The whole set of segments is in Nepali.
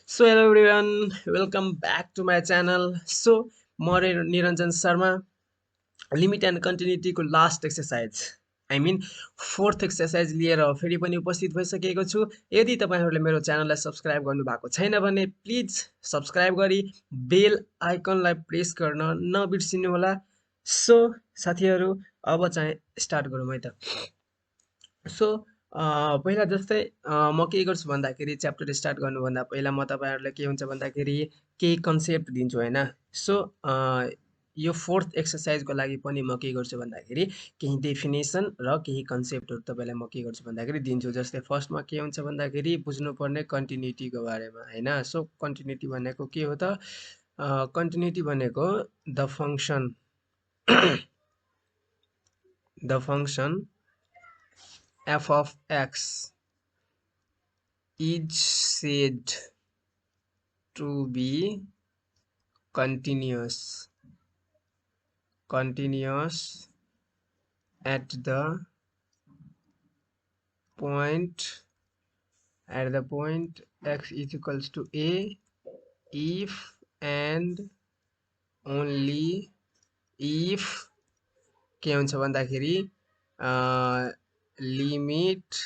So hello everyone, welcome back to my channel. So म निरञ्जन शर्मा लिमिट एन्ड कन्टिन्युटीको लास्ट एक्सर्साइज फोर्थ एक्सर्साइज लिएर फेरि पनि उपस्थित भइसकेको छु। यदि तपाईहरूले मेरो च्यानललाई सब्सक्राइब गर्नुभएको छैन भने प्लिज सब्सक्राइब गरी बेल आइकनलाई प्रेस गर्न नबिर्सिनुहोला। सो साथीहरू अब चाहिँ स्टार्ट गरौँ है त। सो पहिला जस्तै म के गर्छु भन्दाखेरि च्याप्टर स्टार्ट गर्नुभन्दा पहिला म तपाईँहरूलाई के हुन्छ भन्दाखेरि केही कन्सेप्ट दिन्छु होइन। सो यो फोर्थ एक्सर्साइजको लागि पनि म के गर्छु भन्दाखेरि केही डेफिनेसन र केही कन्सेप्टहरू तपाईँलाई म के गर्छु भन्दाखेरि दिन्छु। जस्तै फर्स्टमा के हुन्छ भन्दाखेरि बुझ्नुपर्ने कन्टिन्युटीको बारेमा होइन। सो कन्टिन्युटी भनेको के हो त? कन्टिन्युटी भनेको the function f of x is said to be continuous at the point x is equals to a if and only if के हुन्छ भन्दाखेरि limit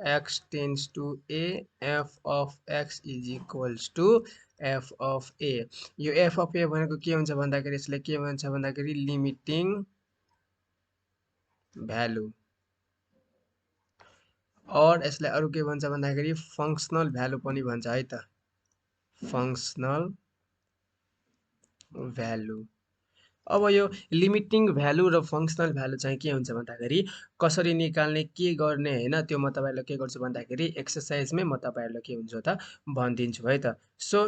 x tends to a f of x is equals to f of a। यो f of a भनेको के हुन्छ भन्दाखेरि यसले के भन्छ भन्दाखेरि लिमिटिङ भ्यालु, और यसलाई अरु के भन्छ भन्दाखेरि फङ्सनल भ्यालु पनि भन्छ है त, फङ्सनल भ्यालु। अब यो लिमिटिङ भ्यालु र फङ्सनल भ्यालु चाहिँ के हुन्छ भन्दाखेरि कसरी निकाल्ने के गर्ने होइन, त्यो म तपाईँहरूलाई के गर्छु भन्दाखेरि एक्सर्साइजमै म तपाईँहरूलाई के हुन्छ त भनिदिन्छु है त। सो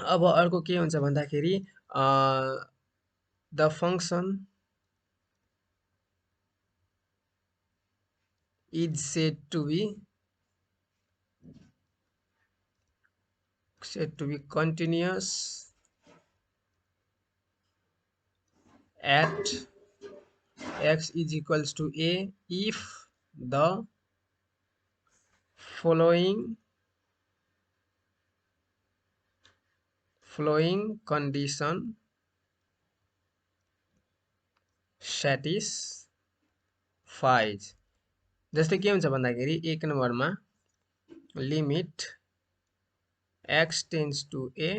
अब अर्को के हुन्छ भन्दाखेरि the function is said to be continuous at x is equals to a if the following condition satisfies। जस्तै के हुन्छ भन्दाखेरि एक नम्बरमा limit x tends to a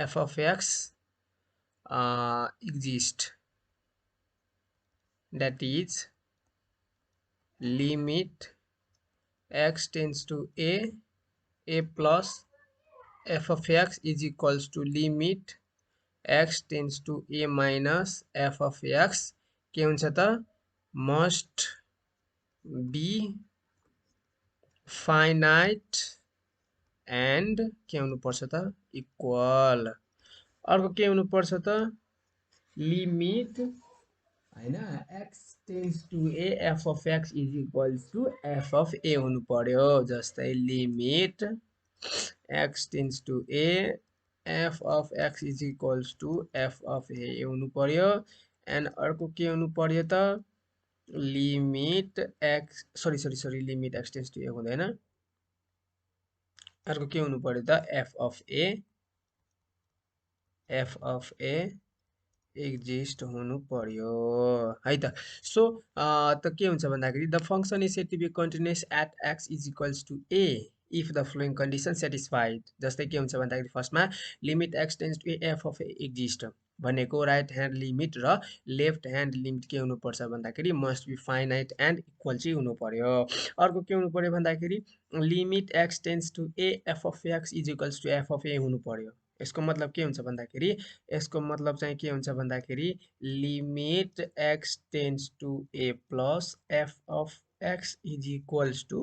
f of x exist, that is limit x tends to a plus f of x is equals to limit x tends to a minus f of x के हुन्छ त must be finite and के हुनु पर्छ त इक्वल। अर्को के हुनु पर्छ त लिमिट हैन x tends to a f of x is equals to f of a हुनु पर्यो। जस्तै limit x tends to a f of x is equals to f of a हुनु पर्यो। एन्ड अर्को के हुनु पर्यो त limit x sorry limit x tends to a हुँदैन, अर्को के हुनु पर्यो त f of a एक्जिस्ट हुनु पर्यो है त। सो त के हुन्छ भन्दाखेरि the function is said to be continuous at x is equals to a if the following condition satisfied. जस्तै के हुन्छ भन्दाखेरि फर्स्टमा limit x tends to f of exist भनेको राइट ह्यान्ड लिमिट र लेफ्ट ह्यान्ड लिमिट के हुनुपर्छ भन्दाखेरि must be finite and equal चाहिँ हुनु पर्यो। अर्को के हुनु पर्यो भन्दाखेरि limit x tends to a f of x is equals to f of ए हुनु पर्यो। यसको मतलब के हुन्छ भन्दाखेरि यसको मतलब चाहिँ के हुन्छ भन्दाखेरि limit x tends to a plus f of x is equals to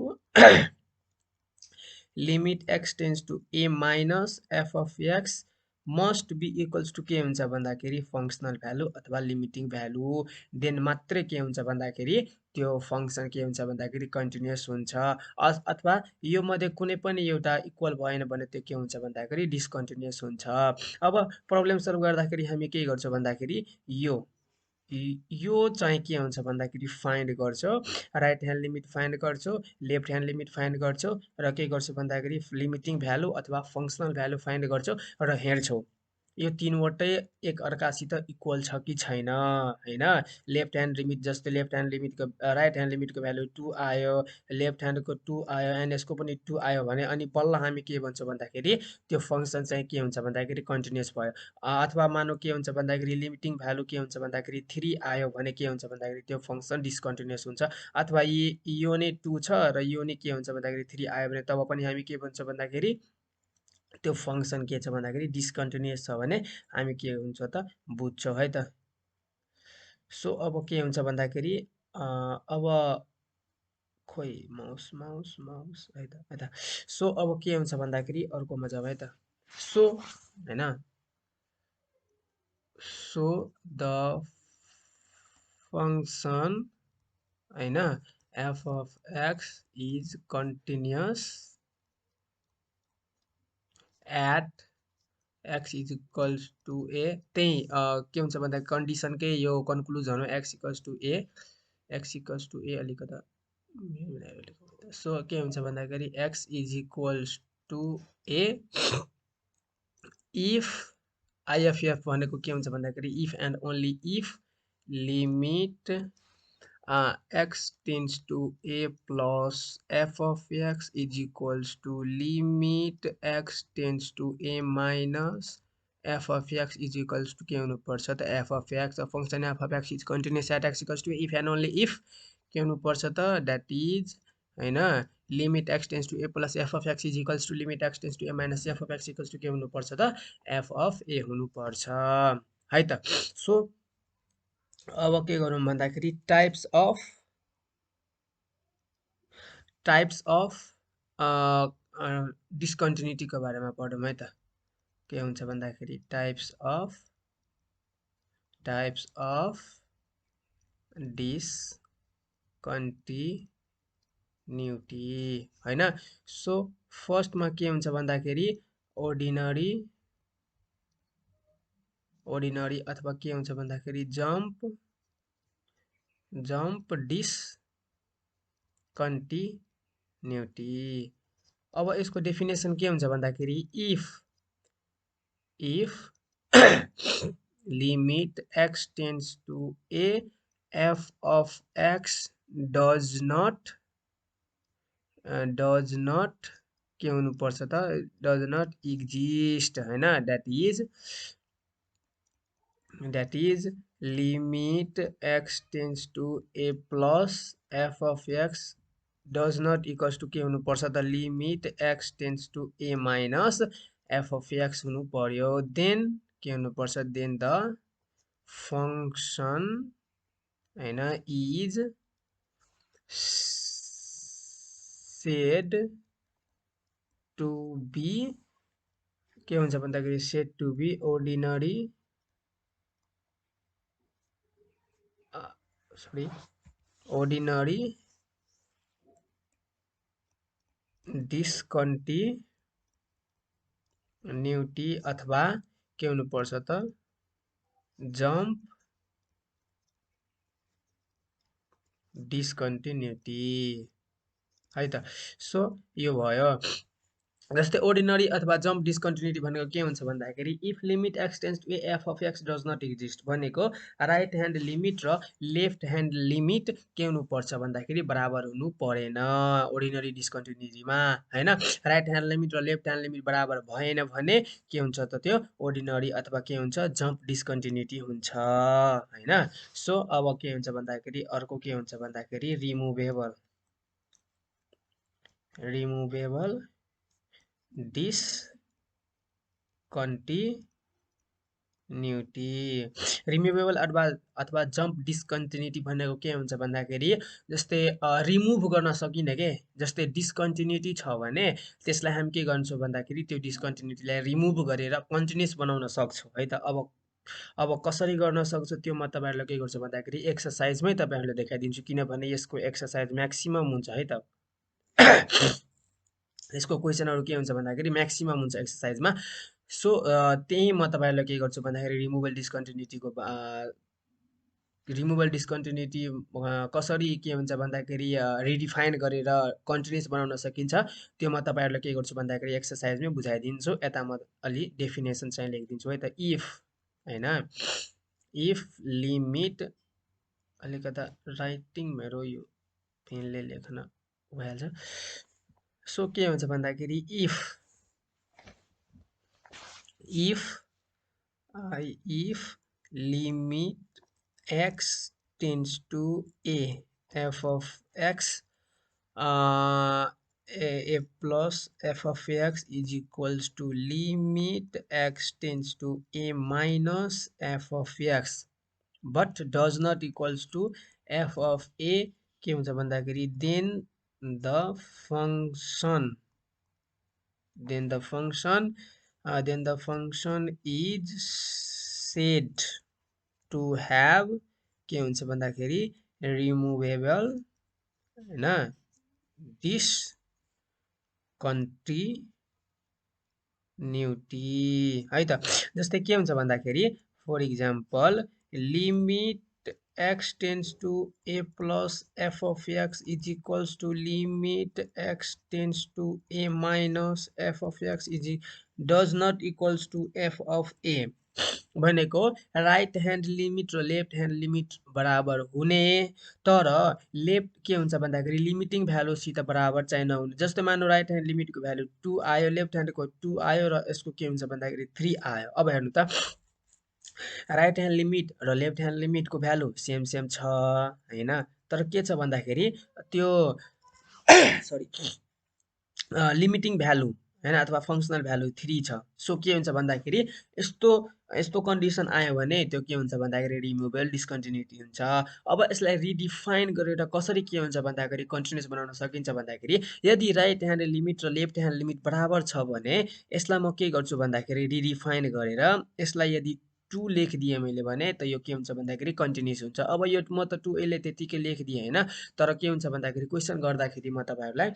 limit x tends to a minus f of x must be equals to के हुन्छ भन्दाखेरि फङ्सनल भ्यालु अथवा लिमिटिङ भ्यालु। देन मात्रै के हुन्छ भन्दाखेरि त्यो फङ्सन के हुन्छ भन्दाखेरि कन्टिन्युअस हुन्छ, अथवा यो मध्ये कुनै पनि एउटा इक्वल भएन भने त्यो के हुन्छ भन्दाखेरि डिस्कन्टिन्युअस हुन्छ। अब प्रब्लम सल्भ गर्दाखेरि हामी के गर्छौँ भन्दाखेरि यो यो चाहिँ के हुन्छ भन्दाखेरि फाइन्ड गर्छौ, राइट ह्यान्ड लिमिट फाइन्ड गर्छौ, लेफ्ट ह्यान्ड लिमिट फाइन्ड गर्छौ र के गर्छौ भन्दाखेरि लिमिटिङ भ्यालु अथवा फङ्सनल भ्यालु फाइन्ड गर्छौ र हेर्छौ यो तीनवटै एक अर्कासित इक्वल छ कि छैन हैन। लेफ्ट ह्यान्ड लिमिट जस्तै लेफ्ट ह्यान्ड लिमिटको राइट ह्यान्ड लिमिटको भ्यालु 2 आयो, लेफ्ट ह्यान्डको 2 आयो एन्ड यसको पनि 2 आयो भने अनि बल्ल हामी के भन्छौँ भन्दाखेरि त्यो फङ्सन चाहिँ के हुन्छ भन्दाखेरि कन्टिन्युअस भयो। अथवा मानौँ के हुन्छ भन्दाखेरि लिमिटिङ भ्यालु के हुन्छ भन्दाखेरि 3 आयो भने के हुन्छ भन्दाखेरि त्यो फङ्सन डिस्कन्टिन्युअस हुन्छ। अथवा यो नै 2 छ र यो नै के हुन्छ भन्दाखेरि 3 आयो भने तब पनि हामी के भन्छौँ भन्दाखेरि त्यो फङ्सन के छ भन्दाखेरि डिस्कन्टिन्युअस छ भने हामी के हुन्छ त बुझ्छौँ है त। सो अब के हुन्छ भन्दाखेरि अब खोइ माउस माउस माउस है त। सो अब के हुन्छ भन्दाखेरि अर्कोमा जाऊ है त। सो हैन, सो द फङ्सन हैन f of x is continuous at x is equals to a। त्यही के हुन्छ भन्दा कन्डिसनकै यो कन्क्लुजन हो x equals to a, x equals to a अलिकता सो के हुन्छ भन्दाखेरि x is equals to a if IFF भनेको के हुन्छ भन्दाखेरि if and only if limit x tends to a plus f of x is equals to limit x tends to a minus f of x is equals to के हुनुपर्छ त f of x, a function f of x is continuous at x equals to if and only if के हुनुपर्छ त that is हैन limit x tends to a plus f of x is equals to limit x tends to a minus f of x equals to के हुनुपर्छ त f of a हुनुपर्छ है त। सो अब के गरौँ भन्दाखेरि टाइप्स अफ डिस्कन्टिन्युटीको बारेमा पढौँ है त। के हुन्छ भन्दाखेरि टाइप्स अफ डिस्कन्टिन्युटी हैन। सो फर्स्टमा के हुन्छ भन्दाखेरि ऑर्डिनरी अथवा के हुन्छ भन्दाखेरि जम्प डिस्कन्टिन्युटी। अब यसको डेफिनेसन के हुन्छ भन्दाखेरि if limit x tends to a f of x does not के हुनुपर्छ त does not exist हैन that is limit x tends to a plus f of x does not equals to के हुनुपर्छ त limit x tends to a minus f of x हुनु पर्यो। देन के हुनुपर्छ देन द फङ्सन हैन इज सेड टु बी के हुन्छ भन्दाखेरि सेड टु बी ऑर्डिनरी डिस्कन्टिन्युटी अथवा के हुनुपर्छ त जम्प डिस्कन्टिन्युटी है त। सो यो भयो। जस्तै ऑर्डिनरी अथवा जम्प डिस्कन्टिन्युटी भनेको के हुन्छ भन्दाखेरि if limit x tends to a f of x does not exist भनेको राइट ह्यान्ड लिमिट र लेफ्ट ह्यान्ड लिमिट के हुनुपर्छ भन्दाखेरि बराबर हुनु परेन ऑर्डिनरी डिस्कन्टिन्युटीमा हैन। राइट ह्यान्ड लिमिट र लेफ्ट ह्यान्ड लिमिट बराबर भएन भने के हुन्छ त त्यो ऑर्डिनरी अथवा के हुन्छ जम्प डिस्कन्टिन्युटी हुन्छ हैन। सो अब के हुन्छ भन्दाखेरि अर्को के हुन्छ भन्दाखेरि रिमुभेबल डिस्कन्टिन्युटी। रिमुभेबल अथवा जम्प डिस्कन्टिन्युटी भनेको के हुन्छ भन्दाखेरि जस्तै रिमुभ गर्न सकिने के जस्तै डिस्कन्टिन्युटी छ भने त्यसलाई हामी के गर्छौँ भन्दाखेरि त्यो डिस्कन्टिन्युटीलाई रिमुभ गरेर कन्टिन्युअस बनाउन सक्छौँ है त। अब कसरी गर्न सक्छु त्यो म तपाईहरुलाई के गर्छु भन्दाखेरि एक्सरसाइजमै तपाईहरुलाई देखाइदिन्छु किनभने यसको एक्सरसाइज म्याक्सिमम हुन्छ है त। यसको क्वेशनहरु के हुन्छ भन्दाखेरि म्याक्सिमम हुन्छ एक्सरसाइजमा। सो त्यही म तपाईहरुलाई के गर्छु भन्दाखेरि रिमुभल डिस्कन्टिन्युटीको रिमुभल डिस्कन्टिन्युटी कसरी के हुन्छ भन्दाखेरि रिडिफाइन गरेर कन्टिन्युस बनाउन सकिन्छ त्यो म तपाईँहरूलाई के गर्छु भन्दाखेरि एक्सर्साइजमै बुझाइदिन्छु। यता म अलि डेफिनेसन चाहिँ लेखिदिन्छु है त। इफ होइन, इफ लिमिट, अलिकता राइटिङ मेरो यो पेनले लेख्न भइहाल्छ। सो के हुन्छ भन्दाखेरि if limit x tends to a, f of x a plus f of x is equals to limit x tends to a minus f of x but does not equals to f of a, के हुन्छ भन्दाखेरि then the function is said to have के हुन्छ भन्दाखेरि removable हैन discontinuity है त। जस्तै के हुन्छ भन्दाखेरि for example limit x tends to a plus f of x is equals to limit x tends to a minus f of x does not equals to f of a भनेको राइट ह्यान्ड लिमिट र लेफ्ट ह्यान्ड लिमिट बराबर हुने, तर लेफ्ट के हुन्छ भन्दाखेरि लिमिटिङ भ्यालुसित बराबर चाहिँ नहुने। जस्तै मान्नु राइट ह्यान्ड लिमिटको भ्यालु 2 आयो, लेफ्ट ह्यान्डको 2 आयो र यसको के हुन्छ भन्दाखेरि 3 आयो। अब हेर्नु त राइट ह्यान्ड लिमिट र लेफ्ट ह्यान्ड लिमिटको भ्यालु सेम छ हैन, तर के छ भन्दाखेरि त्यो सरी लिमिटिङ भ्यालु हैन अथवा फङ्सनल भ्यालु 3 छ। सो के हुन्छ भन्दाखेरि यस्तो कन्डिसन आयो भने त्यो के हुन्छ भन्दाखेरि रिमुभेबल डिस्कन्टिन्युटी हुन्छ। अब यसलाई रिडिफाइन गरेर कसरी के हुन्छ भन्दाखेरि कन्टिन्युस बनाउन सकिन्छ भन्दाखेरि यदि राइट ह्यान्ड लिमिट र लेफ्ट ह्यान्ड लिमिट बराबर छ भने यसलाई म के गर्छु भन्दाखेरि रिडिफाइन गरेर यसलाई यदि 2 लेखिदिएँ मैले भने त यो के हुन्छ भन्दाखेरि कन्टिन्युस हुन्छ। अब यो म त 2 यसले त्यतिकै लेखिदिएँ हैन, तर के हुन्छ भन्दाखेरि क्वेसन गर्दाखेरि म तपाईँहरूलाई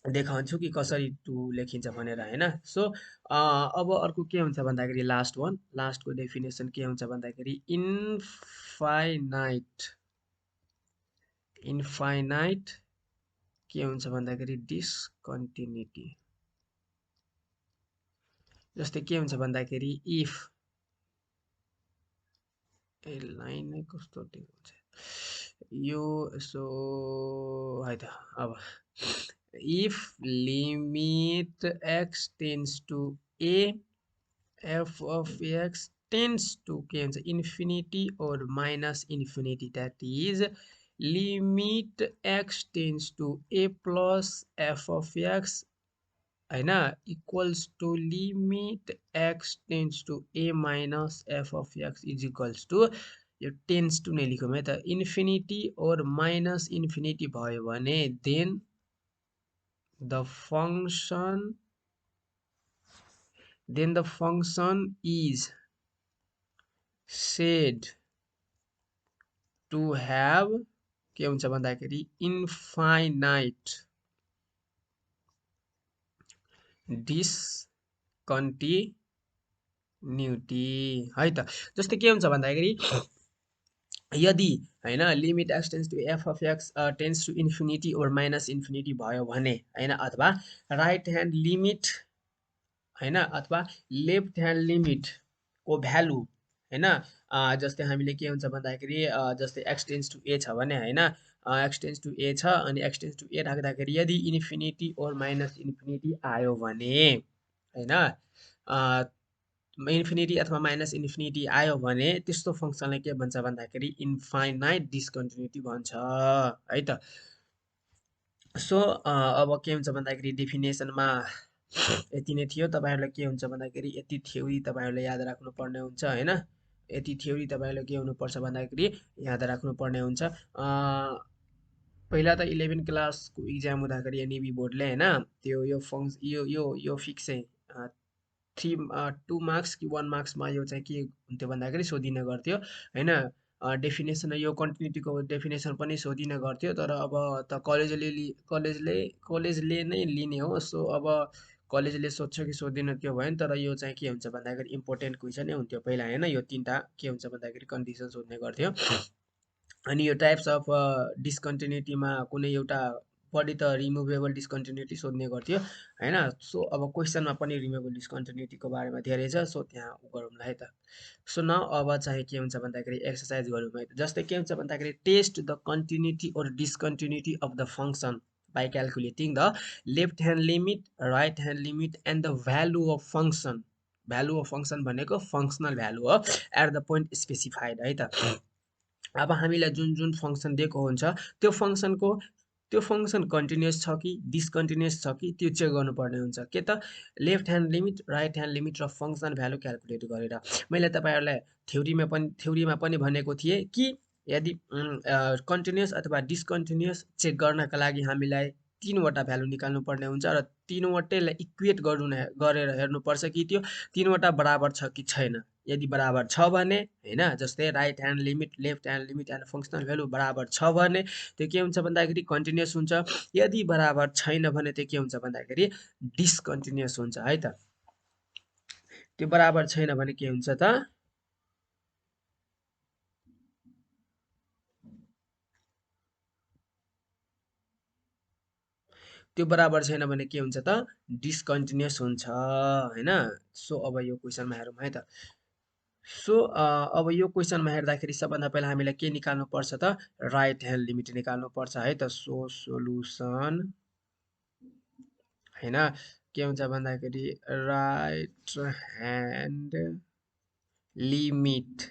देखाउँछु कि कसरी 2 लेखिन्छ भनेर हैन। सो अब अर्को के हुन्छ भन्दाखेरि लास्टको डेफिनेसन के हुन्छ भन्दाखेरि इन्फाइनाइट के हुन्छ भन्दाखेरि डिस्कन्टिन्युटी। जस्तै के हुन्छ भन्दाखेरि इफ लाइन नै कस्तो देखाउँछ यो यसो है त। अब if limit x tends to a, f of x tends to के हुन्छ infinity or minus infinity, that is limit x tends to a plus f of x हैन equals to limit x tends to a minus f of x is equals to यो tends to नै लेखौँ है त, infinity or minus infinity भयो भने then the function is said to have के हुन्छ भन्दाखेरि infinite discontinuity है त। जस्तै के हुन्छ भन्दाखेरि यदि हैन limit x tends to f of x tends to infinity or minus infinity भयो भने हैन, अथवा राइट ह्यान्ड लिमिट हैन अथवा लेफ्ट ह्यान्ड लिमिट को भ्यालु हैन जस्तै हामीले के हुन्छ भन्दाखेरि जस्तै x टेन्स टु a छ भने हैन x टेन्स टु a छ अनि x टेन्स टु a राख्दाखेरि यदि इन्फिनिटी ओर माइनस इन्फिनिटी आयो भने हैन इन्फिनिटी अथवा माइनस इन्फिनिटी आयो भने त्यस्तो फङ्सनलाई के भन्छ भन्दाखेरि इन्फाइनाइट डिस्कन्टिन्युटी भन्छ है त। सो अब के हुन्छ भन्दाखेरि डेफिनेसनमा यति नै थियो। तपाईहरुलाई के हुन्छ भन्दाखेरि यति थ्योरी तपाईहरुले याद राख्नु पर्ने हुन्छ हैन, यति थ्योरी तपाईहरुले के हुनु पर्छ भन्दाखेरि याद राख्नु पर्ने हुन्छ। पहिला त 11 क्लासको एक्जाम हुँदाखेरि एनईबी बोर्डले हैन त्यो यो फिक्स चाहिँ 2 मार्क्स कि 1 मार्क्समा यो चाहिँ के हुन्थ्यो भन्दाखेरि सोधिने गर्थ्यो हैन। डेफिनेसन यो कन्टिन्युटीको डेफिनेसन पनि सोधिने गर्थ्यो, तर अब त कलेजले नै लिने हो। सो अब कलेजले सोध्छ कि सोध्दैन त्यो भयो नि, तर यो चाहिँ के हुन्छ भन्दाखेरि इम्पोर्टेन्ट क्वेसन नै हुन्थ्यो पहिला होइन। यो 3टा के हुन्छ भन्दाखेरि कन्डिसन सोध्ने गर्थ्यो। अनि यो टाइप्स अफ डिस्कन्टिन्युटीमा कुनै एउटा बढी त रिमुभेबल डिस्कन्टिन्युटी सोध्ने गर्थ्यो होइन। सो अब क्वेसनमा पनि रिमुभेबल डिस्कन्टिन्युटीको बारेमा धेरै छ, सो त्यहाँ गरौँला है त। सो न अब चाहिँ के हुन्छ भन्दाखेरि एक्सर्साइज गरौँ है त। जस्तै के हुन्छ भन्दाखेरि test the continuity or discontinuity of the function by calculating the left hand limit, right hand limit and the value of function. Value of function भनेको फङ्सनल भ्यालु हो एट द पोइन्ट स्पेसिफाइड है त। अब हामीलाई जुन जुन फङ्सन दिएको हुन्छ त्यो फङ्सन कन्टिन्युस छ कि डिस्कन्टिन्युस छ कि त्यो चेक गर्नुपर्ने हुन्छ के त, left hand limit right hand limit र फङ्सनल भ्यालु क्यालकुलेट गरेर। मैले तपाईँहरूलाई थ्योरीमा पनि भनेको थिएँ कि यदि कन्टिन्युस अथवा डिस्कन्टिन्युस चेक गर्नका लागि हामीलाई 3वटा भ्यालु निकाल्नु पर्ने हुन्छ र 3वटैलाई इक्वेट गरेर हेर्नुपर्छ कि त्यो 3वटा बराबर छ कि छैन। यदि बराबर छ भने होइन, जस्तै right hand limit left hand limit and functional value बराबर छ भने त्यो के हुन्छ भन्दाखेरि कन्टिन्युस हुन्छ। यदि बराबर छैन भने त्यो के हुन्छ भन्दाखेरि डिस्कन्टिन्युस हुन्छ है त। त्यो बराबर छैन भने के हुन्छ त, त्यो बराबर छैन भने के हुन्छ त, डिस्कन्टिन्युस हुन्छ होइन। सो अब यो क्वेसनमा हेरौँ है त। सो अब यो क्वेसनमा हेर्दाखेरि सबभन्दा पहिला हामीलाई के निकाल्नु पर्छ त, राइट ह्यान्ड लिमिट निकाल्नु पर्छ है त। सो सोलुसन होइन के हुन्छ भन्दाखेरि right hand limit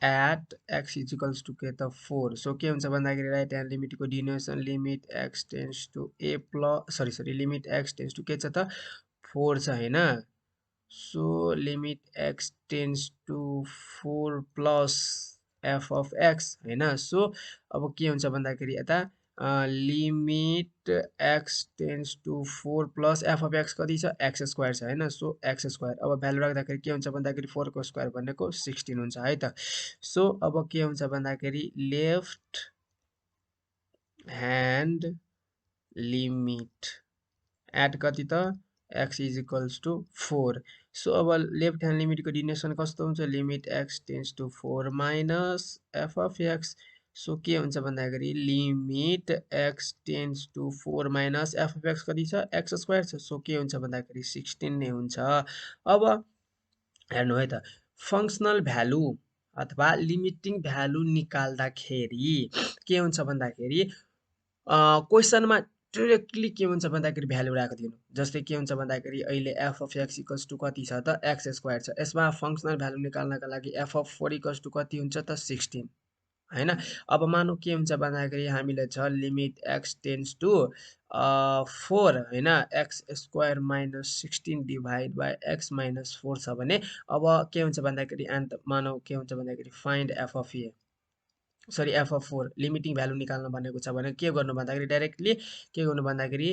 at x equals to के त 4। सो के हुन्छ भन्दाखेरि राइट ह्यान्ड लिमिटको डिनोसन limit x tends to a plus limit x tends to के छ त 4 छ होइन। So limit x tends to 4 plus f of x होइन। सो अब के हुन्छ भन्दाखेरि यता limit x tends to 4 plus f of x कति छ, एक्स स्क्वायर छ होइन। सो एक्स स्क्वायर अब भ्यालु राख्दाखेरि के हुन्छ भन्दाखेरि 4 को स्क्वायर भनेको 16 हुन्छ है त। सो अब के हुन्छ भन्दाखेरि लेफ्ट ह्यान्ड लिमिट एट कति त x is equals to 4। So अब लेफ्ट ह्यान्ड लिमिटको डिनेसन कस्तो हुन्छ, limit x tends to 4 minus f of x. So के हुन्छ भन्दाखेरि limit x tends to 4 minus f of x कति छ, एक्स स्क्वायर छ। सो के हुन्छ भन्दाखेरि 16 नै हुन्छ। अब हेर्नु है त, फङ्सनल भ्यालु अथवा लिमिटिङ भ्यालु निकाल्दाखेरि के हुन्छ भन्दाखेरि क्वेसनमा डिरेक्टली के हुन्छ भन्दाखेरि भ्यालु राखिदिनु। जस्तै के हुन्छ भन्दाखेरि अहिले f of x equals to कति छ त, एक्स स्क्वायर छ। यसमा फङ्सनल भ्यालु निकाल्नका लागि एफ अफ 4 इक्वल्स टु कति हुन्छ त 16 होइन। अब मानौँ के हुन्छ भन्दाखेरि हामीले छ लिमिट एक्स टेन्स टु 4 होइन, x square minus 16 divide by x minus 4 छ भने अब के हुन्छ भन्दाखेरि एन्ड मानौँ के हुन्छ भन्दाखेरि find F of A f of 4 limiting value निकाल्न भनेको छ भने के गर्नु भन्दाखेरि डाइरेक्टली के गर्नु भन्दाखेरि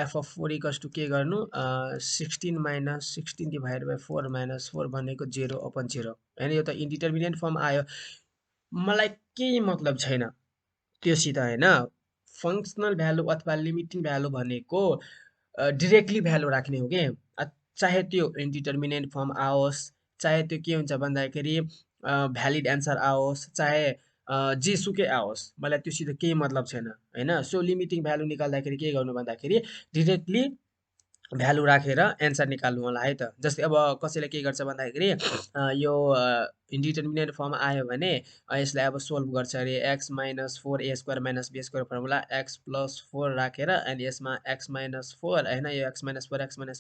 एफ अफ 4 इक्वल्स टु के गर्नु 16 माइनस 16 डिभाइड बाई 4 माइनस 4 भनेको 0/0 होइन। यो त इन्डिटर्मिनेन्ट फर्म आयो, मलाई केही मतलब छैन त्योसित होइन। फङ्सनल भ्यालु अथवा लिमिटिङ भ्यालु भनेको डिरेक्टली भ्यालु राख्ने हो कि, चाहे त्यो इन्डिटर्मिनेन्ट फर्म आओस्, चाहे त्यो के हुन्छ भन्दाखेरि भ्यालिड एन्सर आओस्, चाहे जेसुकै आओस्, मलाई त्योसित केही मतलब छैन होइन। सो लिमिटिङ भ्यालु निकाल्दाखेरि के गर्नु भन्दाखेरि डिरेक्टली भ्यालु राखेर एन्सर निकाल्नु होला है त। जस्तै अब कसैले के गर्छ भन्दाखेरि यो इन्डिटर्मिनेन्ट फर्म आयो भने यसलाई अब सोल्भ गर्छ अरे x minus 4 a square minus b square formula x plus 4 राखेर अनि यसमा एक्स माइनस 4 होइन, यो एक्स माइनस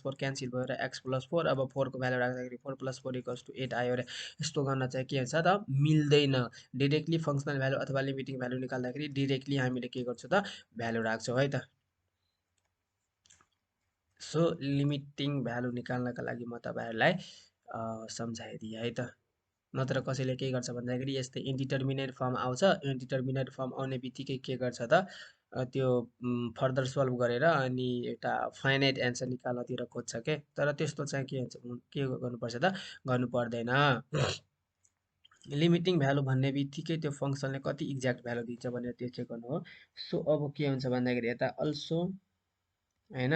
4 क्यान्सिल भएर एक्स प्लस 4। अब 4 को भ्यालु राख्दाखेरि 4 + 4 = 8 आयो अरे। यस्तो गर्न चाहिँ के हुन्छ त मिल्दैन। डिरेक्टली फङ्सनल भ्यालु अथवा लिमिटिङ भ्यालु निकाल्दाखेरि डिरेक्टली हामीले के गर्छौँ त भ्यालु राख्छौँ है त। सो लिमिटिङ भ्यालु निकाल्नका लागि म तपाईँहरूलाई सम्झाइदिएँ है त। नत्र कसैले के गर्छ भन्दाखेरि यस्तै इन्डिटर्मिनेन्ट फर्म आउँछ, इन्डिटर्मिनेन्ट फर्म आउने बित्तिकै के गर्छ त त्यो फर्दर सल्भ गरेर अनि एउटा फाइनाइट एन्सर निकाल्नतिर खोज्छ के। तर त्यस्तो चाहिँ के गर्नुपर्छ त गर्नु पर्दैन। लिमिटिङ भ्यालु भन्ने बित्तिकै त्यो फङ्सनले कति एक्ज्याक्ट भ्यालु दिन्छ भनेर त्यो चेक गर्नु हो। सो अब के हुन्छ भन्दाखेरि यता अल्सो होइन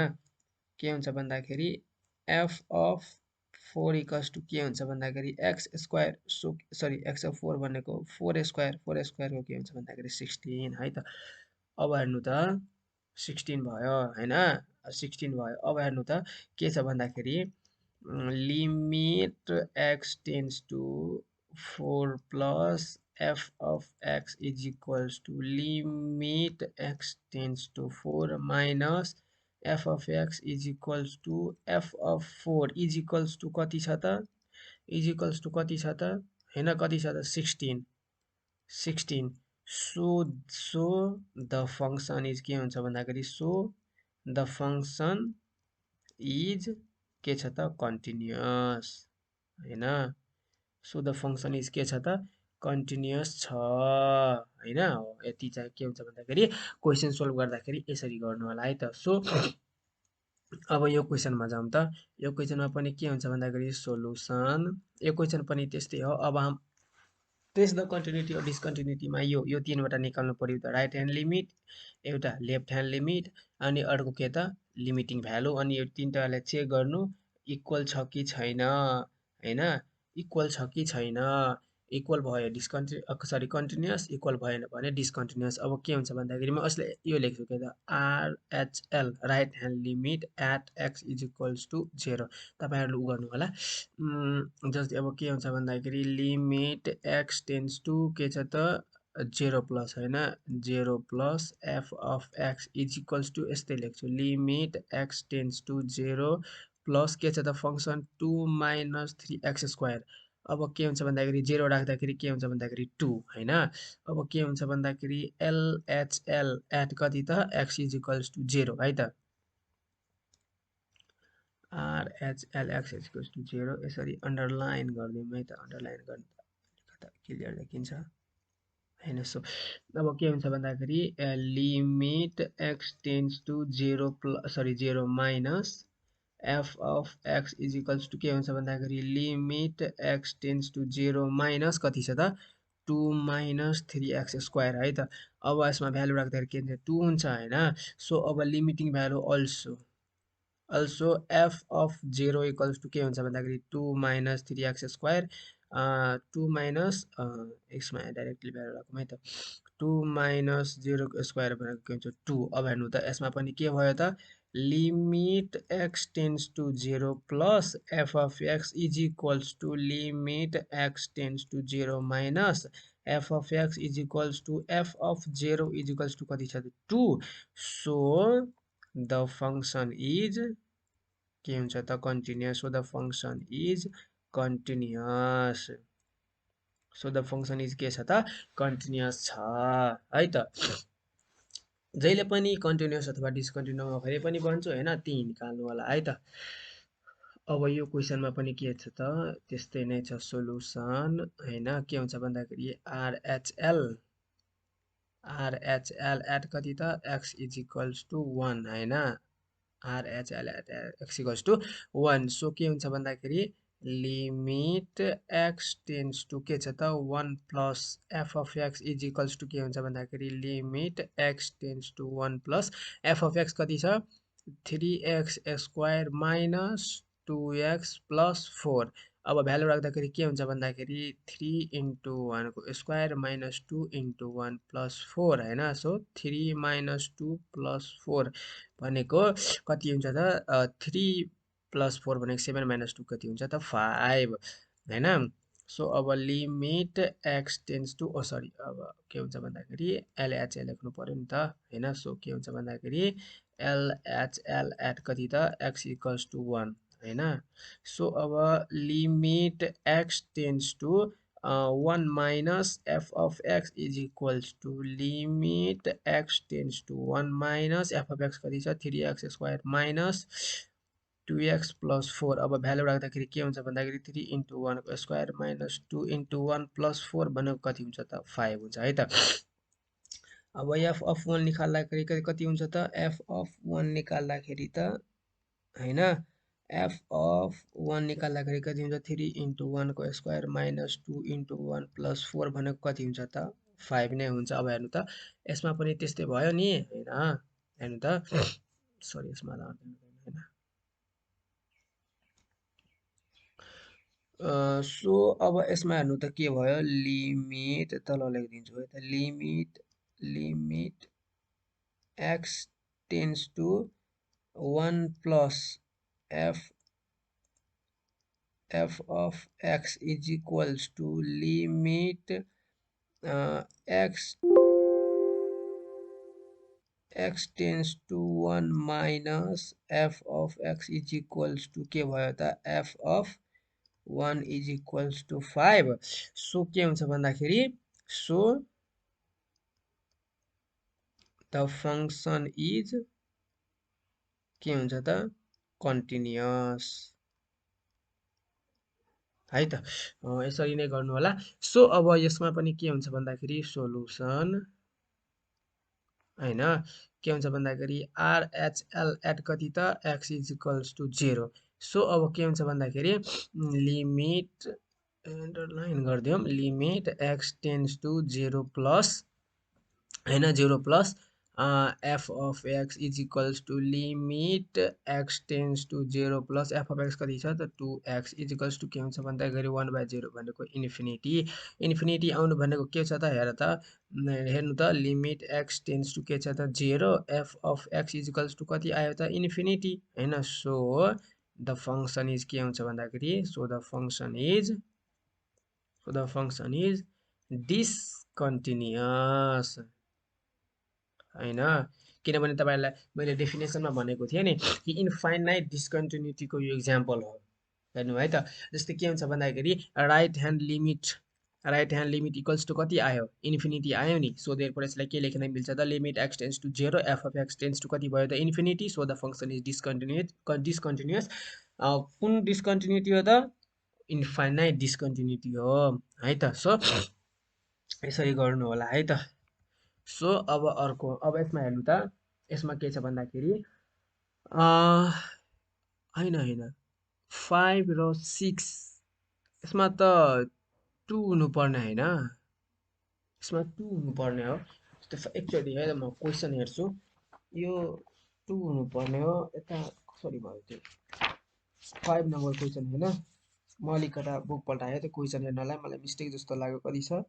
के हुन्छ भन्दाखेरि एफ अफ 4 इक्वल्स टु के हुन्छ भन्दाखेरि x square sorry x of 4 भनेको 4 स्क्वायरको के हुन्छ भन्दाखेरि 16 है त। अब हेर्नु त 16 भयो हैन 16 भयो। अब हेर्नु त के छ भन्दाखेरि limit x tends to 4 plus f of x is equals to limit x tends to 4 minus f of x is equals to f of 4 is equals to कति छ त is equals to कति छ त हैन कति छ त 16 so the function is के हुन्छ भन्दाखेरि so the function is के छ त continuous हैन so the function is के छ त continuous छ हैन यति चाहिँ के हुन्छ भन्दाखेरि क्वेशन सोल्भ गर्दाखेरि यसरी गर्नु होला है त। सो अब यो क्वेशनमा जाउँ त। यो क्वेशनमा पनि के हुन्छ भन्दाखेरि सोलुसन यो क्वेशन पनि त्यस्तै हो। अब हम ट्रेस द कन्टिन्युटी अफ डिस्कन्टिन्युटीमा यो तीनवटा निकाल्नु पर्यो त राइट ह्यान्ड लिमिट एउटा लेफ्ट ह्यान्ड लिमिट अनि अर्को के त लिमिटिङ भ्यालु अनि यो तीनटालाई चेक गर्नु इक्वल छ कि छैन हैन इक्वल छ कि छैन इक्वल भयो कन्टिन्युअस इक्वल भएन भने डिस्कन्टिन्युअस। अब के हुन्छ भन्दाखेरि म असले यो लेख्छु के त RHL right hand limit at x is equals to 0 तपाईहरुले उ गर्नु होला। जस्तै अब के हुन्छ भन्दाखेरि लिमिट एक्स टेन्स टु के छ त 0 प्लस हैन 0 plus f of x is equals to यस्तै लेख्छु limit x tends to 0 plus के छ त फंक्सन 2 माइनस 3x स्क्वायर। अब के हुन्छ भन्दाखेरि 0 राख्दाखेरि के हुन्छ भन्दाखेरि 2 हैन। अब के हुन्छ भन्दाखेरि एलएचएल एट कति त x इज इक्वल्स टु 0 है त RHL x is equals to 0 यसरी अन्डरलाइन गर्दियौ है त अन्डरलाइन गर्दा क्लियर देखिन्छ हैन। सो अब के हुन्छ भन्दाखेरि limit x tends to 0 minus f of x is equals to के हुन्छ भन्दाखेरि limit x tends to 0 minus कति छ त 2 माइनस 3x स्क्वायर है त। अब यसमा भ्यालु राख्दाखेरि के हुन्छ 2 हुन्छ हैन। सो अब limiting value also f of 0 equals to के हुन्छ भन्दाखेरि 2 माइनस 3x स्क्वायर 2 माइनस यसमा डाइरेक्टली भ्यालु राखौँ है त 2 माइनस 0 स्क्वायर भनेको के हुन्छ 2। अब हेर्नु त यसमा पनि के भयो त limit x tends to 0 plus f of x is equals to limit x tends to 0 minus f of x is equals to f of 0 is equals to कति छ त 2। सो द फंक्शन इज के हुन्छ त continuous. So the function is continuous so the function is के छ त कन्टिन्युअस छ है त। जहिले पनि कन्टिन्युअस अथवा डिस्कन्टिन्युअस फेरि पनि भन्छु हैन त्यही निकाल्नु होला है त। अब यो क्वेशनमा पनि के छ त त्यस्तै नै छ सोलुसन हैन के हुन्छ भन्दाखेरि आरएचएल एट कति त x इज इक्वल्स टु 1 हैन RHL at x equals to 1। So के हुन्छ भन्दाखेरि लिमिट x टेन्स टु के छ त 1 plus f of x is equals to के हुन्छ भन्दाखेरि limit x tends to 1 plus f of x कति छ 3x square minus 2x plus 4। अब भ्यालु राख्दाखेरि के हुन्छ भन्दाखेरि 3 इन्टु 1 को स्क्वायर माइनस 2 इन्टु 1 प्लस 4 हैन। सो 3 माइनस 2 प्लस 4 भनेको कति हुन्छ त 3 प्लस 4 भनेको 7 माइनस 2 कति हुन्छ त 5 हैन। सो अब limit x tends to sorry अब के हुन्छ भन्दाखेरि एलएचएल लेख्नु पर्यो नि त हैन। सो के हुन्छ भन्दाखेरि एलएचएल एट कति त x इक्वल्स टु 1 हैन। सो अब limit x tends to 1 minus f of x is equals to limit x tends to 1 minus f of x कति छ 3x square minus 2x plus 4। अब भ्यालु राख्दाखेरि के हुन्छ भन्दाखेरि 3 इन्टु 1 को स्क्वायर माइनस 2 इन्टु 1 प्लस 4 भनेको कति हुन्छ त 5 हुन्छ है त। अब f of 1 निकाल्दाखेरि कति हुन्छ त f of 1 निकाल्दाखेरि त हैन f of 1 निकाल्दाखेरि कति हुन्छ 3 इन्टु 1 को स्क्वायर माइनस 2 इन्टु 1 प्लस 4 भनेको कति हुन्छ त 5 नै हुन्छ। अब हेर्नु त यसमा पनि त्यस्तै भयो नि हैन हेर्नु त सरी यसमा हैन सो अब यसमा हेर्नु त के भयो लिमिट तल लेखिदिन्छु है त limit x tends to 1 plus f of x is equals to limit x tends to 1 minus f of x is equals to के भयो त f of 1 is equals to 5 so के हुन्छ भन्दाखेरि सो the function is के हुन्छ त continuous है त यसरी नै गर्नु होला सो अब यसमा पनि के हुन्छ भन्दाखेरि सोलुसन हैन के हुन्छ भन्दाखेरि RHL एट कति त x is equals to 0 so अब के हुन्छ भन्दाखेरि लिमिट अन्डरलाइन गर्दियौं limit x tends to 0 plus हैन 0 plus f of x is equals to limit x tends to 0 plus f of x कति छ त 2x is equals to के हुन्छ भन्दाखेरि 1/0 भनेको इन्फिनिटी आउनु भनेको के छ त हेर त हेर्नु त लिमिट x tends to के छ त 0 f of x is equals to कति आयो त इन्फिनिटी हैन सो the function is के हुन्छ भन्दाखेरि so the function is discontinuous हैन किनभने तपाईहरुलाई मैले डेफिनेसनमा भनेको थिए नि कि इन्फाइनाइट डिस्कन्टिन्युटीको यो एक्जाम्पल हो हेर्नु है त जस्तै के हुन्छ भन्दाखेरि right hand limit equals to कति आयो इन्फिनिटी आयो नि सो देयरफोर यसलाई के लेख्न मिल्छ त limit x tends to 0 f of x tends to कति भयो त infinity so the function is discontinuous कुन डिस्कन्टिन्युटी हो त इन्फाइनाइट डिस्कन्टिन्युटी हो है त सो यसरी गर्नु होला है त सो अब अर्को अब यसमा हेर्नु त यसमा के छ भन्दाखेरि हैन 5 र 6 यसमा त 2 हुनु पर्ने हैन यसमा 2 हुनु पर्ने हो एकचोटी है म क्वेशन हेर्छु यो 2 हुनु पर्ने हो यता कसरी भयो त्यो 5 नम्बर क्वेशन हैन म अलिकता बुक पल्टाए त क्वेशन हेर्नलाई मलाई मिस्टेक जस्तो लाग्यो कति छ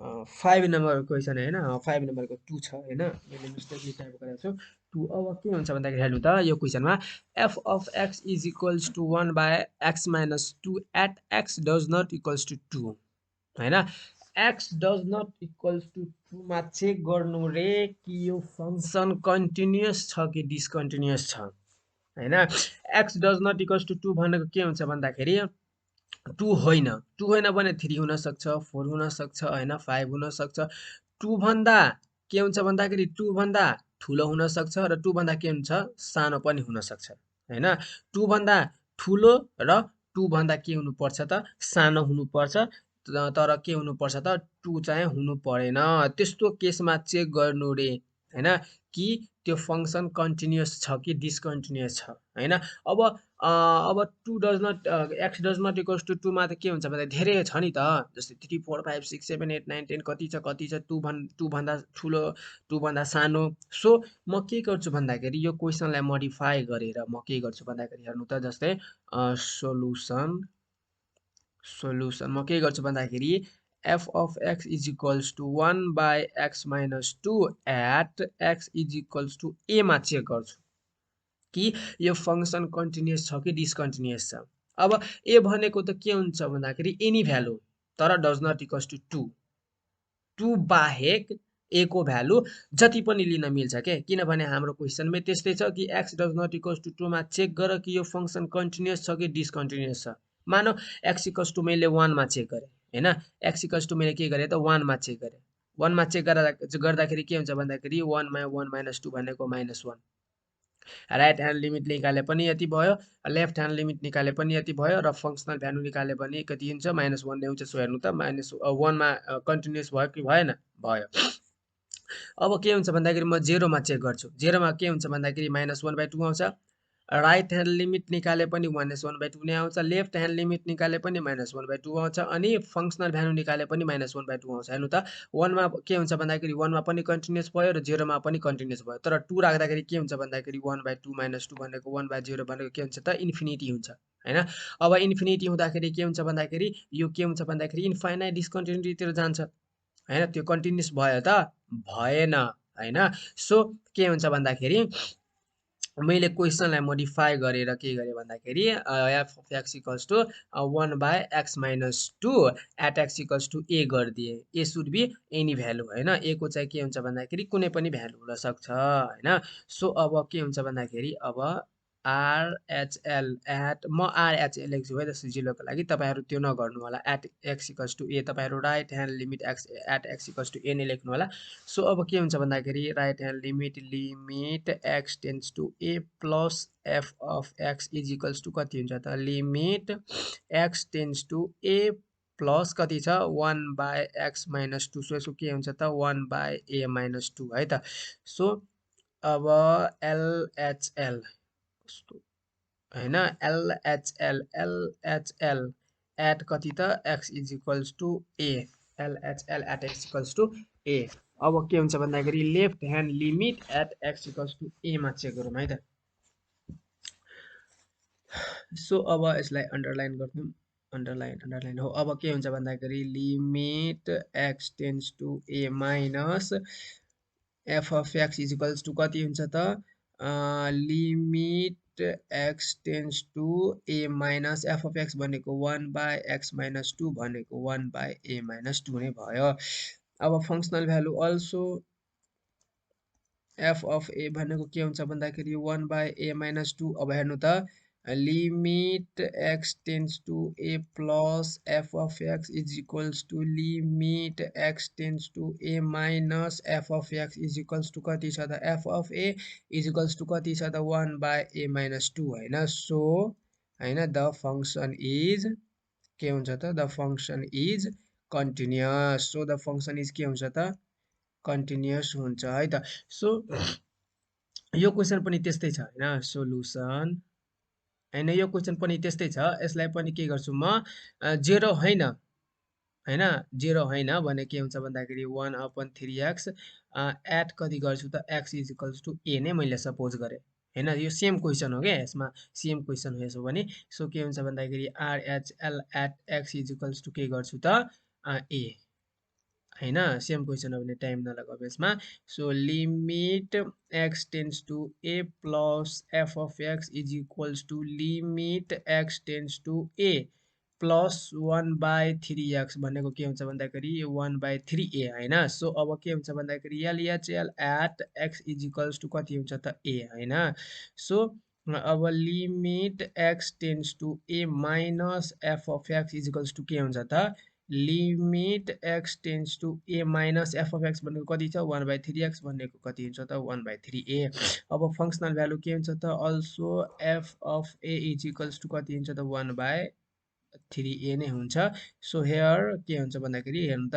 5 नम्बर क्वेशन हैन 5 नम्बरको 2 छ हैन मैले मिस्टेकली टाइप गरेको छु 2 अब के हुन्छ भन्दाखेरि हेर्नु त यो क्वेशनमा f of x is equals to 1 by x minus 2 at x does not equals to 2 हैन x does not equals to 2 मा चेक गर्नु रे कि यो फंक्शन कन्टिन्युअस छ कि डिस्कन्टिन्युअस छ हैन x does not equals to 2 भनेको के हुन्छ भन्दाखेरि 2 होइन भने 3 हुन सक्छ 4 हुन सक्छ हैन 5 हुन सक्छ 2 भन्दा के हुन्छ भन्दाखेरि 2 भन्दा ठुलो हुन सक्छ र 2 भन्दा के हुन्छ सानो पनि हुन सक्छ हैन 2 भन्दा ठुलो र 2 भन्दा के हुनु पर्छ त सानो हुनु पर्छ तर के हुनु पर्छ त 2 चाहिँ हुनु परेन त्यस्तो केसमा चेक गर्नु रे हैन कि त्यो फंक्शन कन्टिन्युअस छ कि डिस्कन्टिन्युअस छ हैन अब 2 does not x does not equals to 2 मा त के हुन्छ भन्दा धेरै छ नि त जस्तै 3 4 5 6 7 8 9 10 कति छ 2 भन्दा ठुलो 2 भन्दा सानो सो म के गर्छु भन्दाखेरि यो क्वेशनलाई मोडिफाई गरेर म के गर्छु भन्दाखेरि हेर्नु त जस्तै सोलुसन म के गर्छु भन्दाखेरि f of x is equals to 1 by x minus 2 at x is equals to a मा चेक गर्छु कि यो फंक्शन कन्टिन्युअस छ कि डिस्कन्टिन्युअस छ अब a भनेको त के हुन्छ भन्दाखेरि एनी भ्यालु तर डज नट इक्वल्स टु 2 बाहेक a को भ्यालु जति पनि लिन मिल्छ के किनभने हाम्रो क्वेशनमै त्यस्तै छ कि x does not equals to 2 मा चेक गर कि यो फंक्शन कन्टिन्युअस छ कि डिस्कन्टिन्युअस छ मानौ x इक्वल्स टु मैले 1 मा चेक गरे हैन x इक्वल्स टु मैले के गरे त 1 मा चेक गरे 1 मा चेक गर्दाखेरि के हुन्छ भन्दाखेरि 1 मा 1 minus 2 भनेको -1 राइट ह्यान्ड लिमिट निकाले पनि यति भयो लेफ्ट ह्यान्ड लिमिट निकाले पनि यति भयो र फंक्शनल भ्यालु निकाले पनि कति हुन्छ -1 ल्याउँछ सो हेर्नु त -1 मा कन्टिन्युअस भयो कि भएन भयो अब के हुन्छ भन्दाखेरि म 0 मा चेक गर्छु 0 मा के हुन्छ भन्दाखेरि -1/2 आउँछ राइट ह्यान्ड लिमिट निकाले पनि -1/2 नै आउँछ लेफ्ट ह्यान्ड लिमिट निकाले पनि -1/2 आउँछ अनि फंक्शनल भ्यालु निकाले पनि -1/2 आउँछ हेर्नु त 1 मा के हुन्छ भन्दाखेरि 1 मा पनि कन्टिन्युअस भयो र 0 मा पनि कन्टिन्युअस भयो तर 2 राख्दाखेरि के हुन्छ भन्दाखेरि 1/2 - 2 भनेको 1/0 भनेको के हुन्छ त इन्फिनिटी हुन्छ हैन। अब इन्फिनिटी हुँदाखेरि के हुन्छ भन्दाखेरि यो के हुन्छ भन्दाखेरि इन्फाइनाइट डिस्कन्टिन्युटीतिर जान्छ हैन। त्यो कन्टिन्युअस भयो त भएन हैन। सो के हुन्छ भन्दाखेरि मैले क्वेसनलाई मोडिफाई गरेर के गरेँ भन्दाखेरि f of x equals to 1/x-2 at x equals to a गरिदिएँ। A should be any value हैन। ए को चाहिँ के हुन्छ भन्दाखेरि कुनै पनि भ्यालु हुनसक्छ हैन। सो अब के हुन्छ भन्दाखेरि अब आरएचएल एट म आरएचएल लेख्छु है त जिरोको लागि, तपाईँहरू त्यो नगर्नु होला। At x equals to a तपाईँहरू right hand limit x at x equals to a नै लेख्नु होला। सो अब के हुन्छ भन्दाखेरि right hand limit x tends to a plus f of x is equals to कति हुन्छ त limit x tends to a plus कति छ 1/x-2। सो यसको के हुन्छ त 1/a-2 है त। सो अब एलएचएल हैन, एलएचएल एट कति त x is equals to a, LHL at x equals to a. अब के हुन्छ भन्दाखेरि left hand limit at x equals to a मा चेक गरौँ है त। सो अब यसलाई अन्डरलाइन गर्छौँ, अन्डरलाइन हो। अब के हुन्छ भन्दाखेरि limit x tends to a minus f of x is equals to कति हुन्छ त limit x tends to a minus f of x भनेको 1/x-2 भनेको 1/a-2 नै भयो। अब functional value also f of a भनेको के हुन्छ भन्दाखेरि 1/a-2। अब हेर्नु त limit x tends to a plus f of x is equals to limit x tends to a minus f of x is equals to कति छ त f of a is equals to कति छ त 1/a-2 हैन। सो हैन द फङ्सन इज के हुन्छ त the function is continuous. So the function is के हुन्छ त कन्टिन्युअस हुन्छ है त। सो यो क्वेसन पनि त्यस्तै छ हैन। सोलुसन हैन, यो क्वेसन पनि त्यस्तै छ। यसलाई पनि के गर्छु म जेरो हैन हैन, जेरो हैन भने के हुन्छ भन्दाखेरि 1/3x एट कति गर्छु त x is equals to a नै मैले सपोज गरेँ हैन। यो सेम क्वेसन हो क्या, यसमा सेम क्वेसन हो यसो भने। सो के हुन्छ भन्दाखेरि RHL at x is equals to के गर्छु त ए हैन। सेम क्वेसन हो भने टाइम नलगाऊ यसमा। So limit x tends to a plus f of x is equals to limit x tends to a plus 1/3x भनेको के हुन्छ भन्दाखेरि 1/3a हैन। सो अब के हुन्छ भन्दाखेरि LHL at x is equals to कति हुन्छ त ए हैन। सो अब limit x tends to a minus f of x is equals to के हुन्छ त limit x tends to a minus f of x भनेको कति छ 1/3x भनेको कति हुन्छ त 1/3a। अब फङ्सनल भ्यालु के हुन्छ त also f of a is equals to कति हुन्छ त 1/3a नै हुन्छ। सो हेयर के हुन्छ भन्दाखेरि हेर्नु त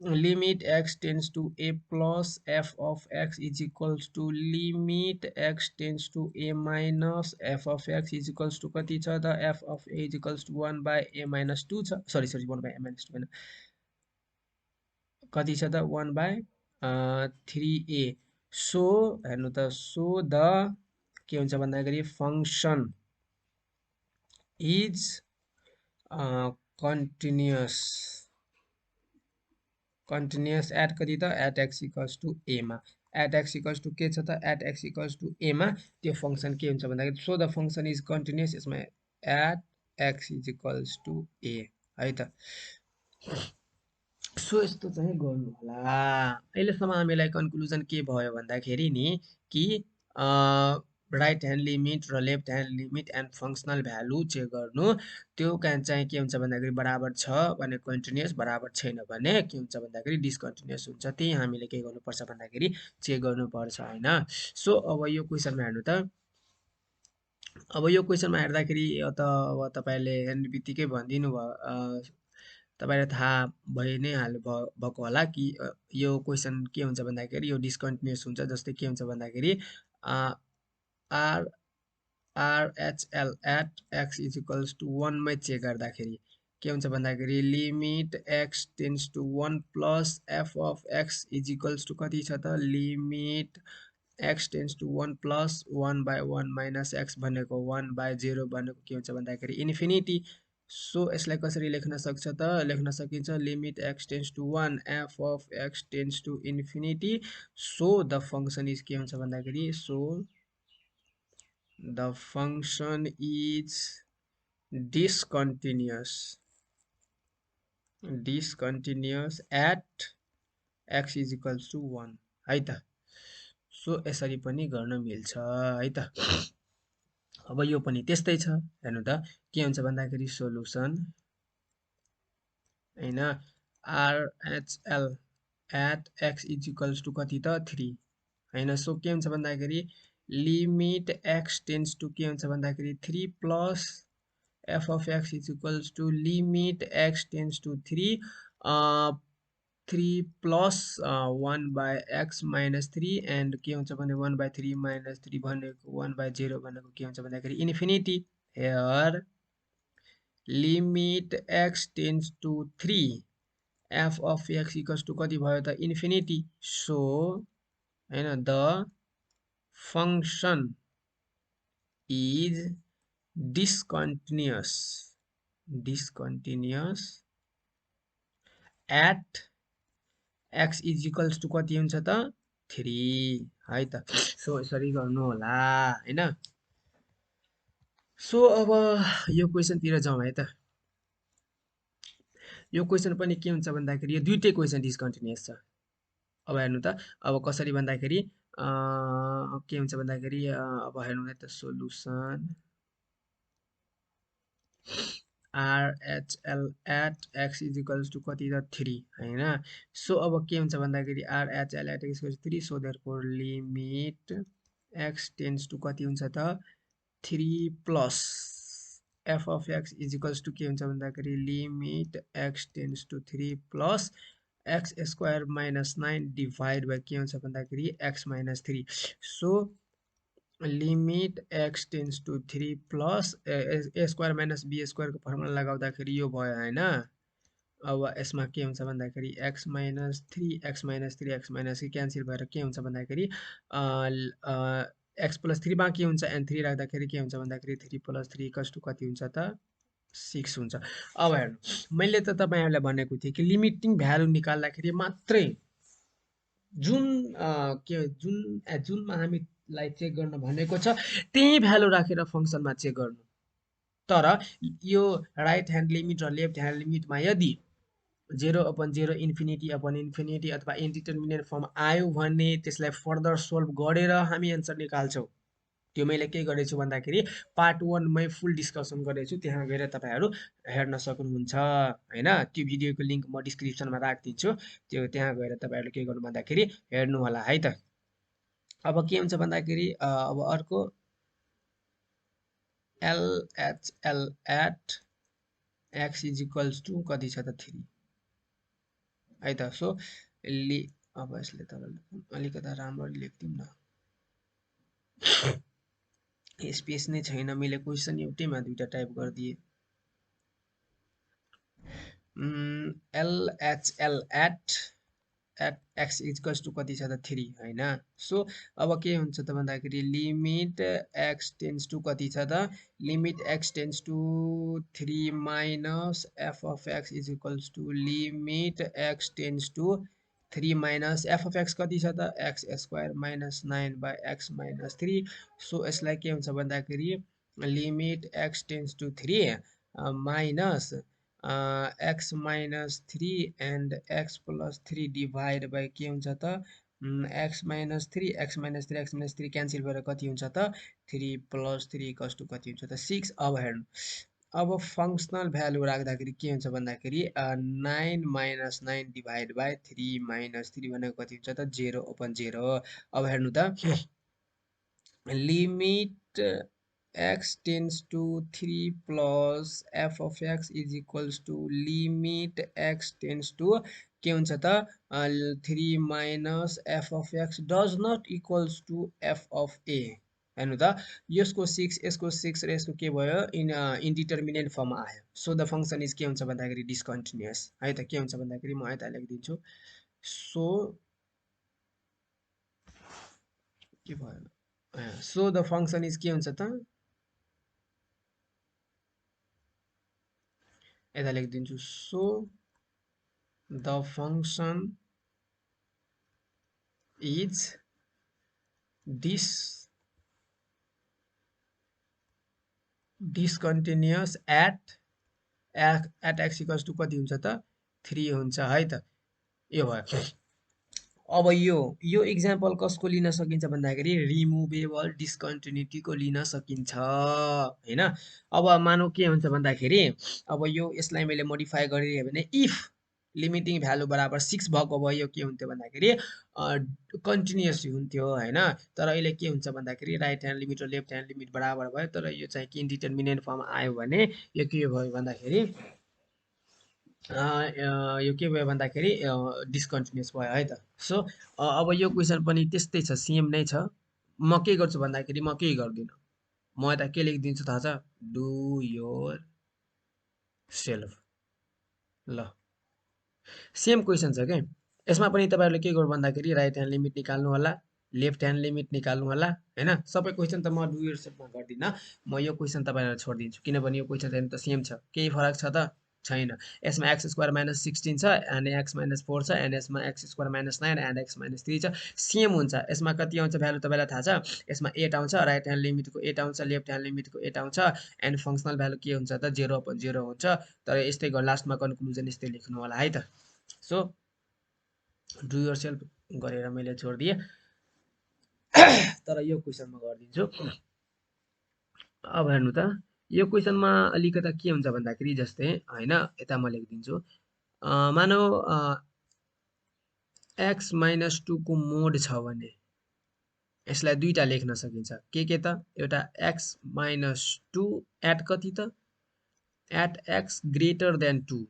limit x tends to a plus f of x is equals to limit x tends to a minus f of x is equals to कति छ त f of a is equals to 1/a-2 छ। सरी 1/a-2 होइन, कति छ त 1/3a। सो हेर्नु त सो द के हुन्छ भन्दाखेरि फङ्सन इज कन्टिन्युअस एट कति त at x equals to a मा। एट एक्स इक्वल्स टु के छ त at x equals to a मा त्यो फङ्सन के हुन्छ भन्दाखेरि so the function is continuous यसमा at x is equals to a है त। सो यस्तो चाहिँ गर्नु होला। अहिलेसम्म हामीलाई कन्क्लुजन के भयो भन्दाखेरि नि कि राइट ह्यान्ड लिमिट र left hand limit and functional value check गर्नु। त्यो चाहिँ के हुन्छ भन्दाखेरि बराबर छ भने कन्टिन्युअस, बराबर छैन भने के हुन्छ भन्दाखेरि डिस्कन्टिन्युअस हुन्छ। त्यही हामीले के गर्नुपर्छ भन्दाखेरि चेक गर्नुपर्छ होइन। सो अब यो क्वेसनमा हेर्नु त, अब यो क्वेसनमा हेर्दाखेरि त अब तपाईँले हेर्ने बित्तिकै भनिदिनु भयो, तपाईँलाई थाहा भइ नै भएको होला कि यो क्वेसन के हुन्छ भन्दाखेरि यो डिस्कन्टिन्युअस हुन्छ। जस्तै के हुन्छ भन्दाखेरि RHL at x is equals to 1 मै चेक गर्दाखेरि के हुन्छ भन्दाखेरि limit x tends to 1 plus f of x is equals to कति छ त limit x tends to 1 plus 1 by 1 minus x भनेको 1 बाई 0 भनेको के हुन्छ भन्दाखेरि इन्फिनिटी। सो यसलाई कसरी लेख्न सक्छ त? लेख्न सकिन्छ limit x tends to 1 f of x tends to infinity. So the function is के हुन्छ भन्दाखेरि so the function is discontinuous at x is equals to 1 है त। सो यसरी पनि गर्न मिल्छ है त। अब यो पनि त्यस्तै छ हेर्नु त के हुन्छ भन्दाखेरि सोलुसन हैन RHL at x is equals to कति त 3 हैन। सो के हुन्छ भन्दाखेरि लिमिट x टेन्स टु के हुन्छ भन्दाखेरि 3 plus f of x is equals to limit x tends to 3 3 plus 1 by x minus 3 and के हुन्छ भने 1 by 3 minus 3 भनेको 1 by 0 भनेको के हुन्छ भन्दाखेरि infinity। here limit x tends to 3 f of x equals to कति भयो त infinity। so हैन the function is discontinuous at x is equals to कति हुन्छ त 3 है त। सो यसरी गर्नु होला हैन। सो अब यो क्वेशनतिर जाउँ है त। यो क्वेशन पनि के हुन्छ भन्दाखेरि यो दुईटै क्वेशन डिस्कन्टिन्युअस छ। अब हेर्नु त अब कसरी भन्दाखेरि के हुन्छ भन्दाखेरि अब हेर्नु है त solution RHL at x is equals to कति त 3 हैन। सो अब के हुन्छ भन्दाखेरि RHL at x is equals to 3 so therefore limit x tends to कति हुन्छ त 3 plus f of x is equals to के हुन्छ भन्दाखेरि limit x tends to 3 plus x square minus 9 divide by के हुन्छ भन्दाखेरि x minus 3। so limit x tends to 3 plus a square minus b square को फर्मुला लगाउँदाखेरि यो भयो हैन। अब यसमा के हुन्छ भन्दाखेरि x minus 3 x minus 3 cancel भएर के हुन्छ भन्दाखेरि x plus 3 बाँकी हुन्छ and 3 राख्दाखेरि के हुन्छ भन्दाखेरि 3 plus 3 equals to कति हुन्छ त 6 हुन्छ। अब हेर्नु मैले त तपाईहरुलाई भनेको थिएँ कि लिमिटिङ भ्यालु निकाल्दाखेरि मात्रै जुनमा हामीलाई चेक गर्न भनेको छ त्यही भ्यालु राखेर फंक्सनमा चेक गर्नु। तर यो राइट ह्यान्ड लिमिट र लेफ्ट ह्यान्ड लिमिटमा यदि 0/0 इन्फिनिटी अथवा इन्डिटरमिनेट फर्म आयो भने त्यसलाई फर्दर सोल्भ गरेर हामी एन्सर निकाल्छौं। त्यो मैले के गरेछु भन्दाखेरि पार्ट 1 मै फुल डिस्कसन गरेछु, त्यहाँ गएर तपाईहरु हेर्न सक्नुहुन्छ हैन। त्यो भिडियोको लिंक म डिस्क्रिप्सनमा राख्दिन्छु, त्यो त्यहाँ गएर तपाईहरुले के गर्नु भन्दाखेरि हेर्नु होला है त। अब के हुन्छ भन्दाखेरि अब अर्को LHL at x is equals to कति छ त 3 है त। सो अब यसले त अलिकता राम्ररी लेख्दिउँ न, स्पेस नै छैन, मैले क्वेशन एउटैमा दुईटा type गर्दिए। LHL at x is equals to कति छ त 3 हैन। सो अब के हुन्छ त भन्दाखेरि लिमिट x टेन्स टु कति छ त limit x tends to 3 minus f of x is equals to limit x tends to 3 minus f of x कति छ त x square minus 9 by x minus 3। So यसलाई के हुन्छ भन्दाखेरि limit x tends to 3 minus x minus 3 and x plus 3 divide by के हुन्छ त x minus 3 क्यान्सल भएर कति हुन्छ त 3 plus 3 equals to कति हुन्छ त 6। अब हेर्नु अब फंक्शनल भ्यालु राख्दाखेरि के हुन्छ भन्दाखेरि 9 minus 9 divide by 3 minus 3 भनेको कति हुन्छ त 0/0। अब हेर्नु त limit x tends to 3 plus f of x is equals to limit x tends to के हुन्छ त 3 minus f of x does not equals to f of a। हेर्नु त यसको 6 यसको 6 र यसको के भयो इन्डिटरमिनेट फर्म आयो। सो द फंक्शन इज के हुन्छ भन्दाखेरि डिस्कन्टिन्युअस है त। के हुन्छ भन्दाखेरि म यता लेखिदिन्छु। सो के भयो सो द फंक्सन इज के हुन्छ त यता लेखिदिन्छु so the function is discontinuous at x equals to कति हुन्छ त 3 हुन्छ है त यो भयो अब यो इक्जाम्पल कसको लिन सकिन्छ भन्दाखेरि रिमुभेबल डिस्कन्टिन्युटीको लिन सकिन्छ हैन अब मानौ के हुन्छ भन्दाखेरि अब यसलाई मैले मोडिफाई गरिदिएँ भने इफ लिमिटिङ भ्यालु बराबर 6 भएको भए यो के हुन्थ्यो भन्दाखेरि कन्टिन्युअस हुन्थ्यो हैन तर अहिले के हुन्छ भन्दाखेरि राइट ह्यान्ड लिमिट र लेफ्ट ह्यान्ड लिमिट बराबर भयो तर यो चाहिँ कि इन्डिटर्मिनेन्ट फर्म आयो भने यो के भयो भन्दाखेरि यो के भयो भन्दाखेरि डिस्कन्टिन्युअस भयो है त सो अब यो क्वेसन पनि त्यस्तै छ सेम नै छ म के गर्छु भन्दाखेरि म केही गर्दिनँ म यता के लेखिदिन्छु थाहा छ डु योर सेल्फ ल सेम क्वेसन छ के यसमा पनि तपाईहरुले के गर्नु भन्दाखेरि राइट ह्यान्ड लिमिट निकाल्नु होला लेफ्ट ह्यान्ड लिमिट निकाल्नु होला हैन सबै क्वेसन त म डु योर सेल्फमा गर्दिन म यो क्वेसन तपाईहरुलाई छोड्दिन्छु किनभने यो क्वेसन त सेम छ केही फरक छ त छैन यसमा x स्क्वायर माइनस 16 छ एन्ड x माइनस 4 छ एन्ड यसमा x square minus 9 and x minus 3 छ सेम हुन्छ यसमा कति आउँछ भ्यालु तपाईलाई थाहा छ यसमा 8 आउँछ राइट ह्यान्ड लिमिटको 8 आउँछ लेफ्ट ह्यान्ड लिमिटको 8 आउँछ एन्ड फंक्सनल भ्यालु के हुन्छ त 0/0 हुन्छ तर यस्तै लास्टमा कन्क्लुजन यस्तै लेख्नु होला है त सो डु योर सेल्फ गरेर मैले छोडिदिएँ तर यो क्वेसन म गरिदिन्छु अब हेर्नु त यो क्वेसनमा अलिकता के हुन्छ भन्दाखेरि जस्तै हैन यता म लेखिदिन्छु मानौ x माइनस 2 को मोड छ भने यसलाई दुईटा लेख्न सकिन्छ के त एउटा x माइनस 2 एट कति त एट x ग्रेटर देन 2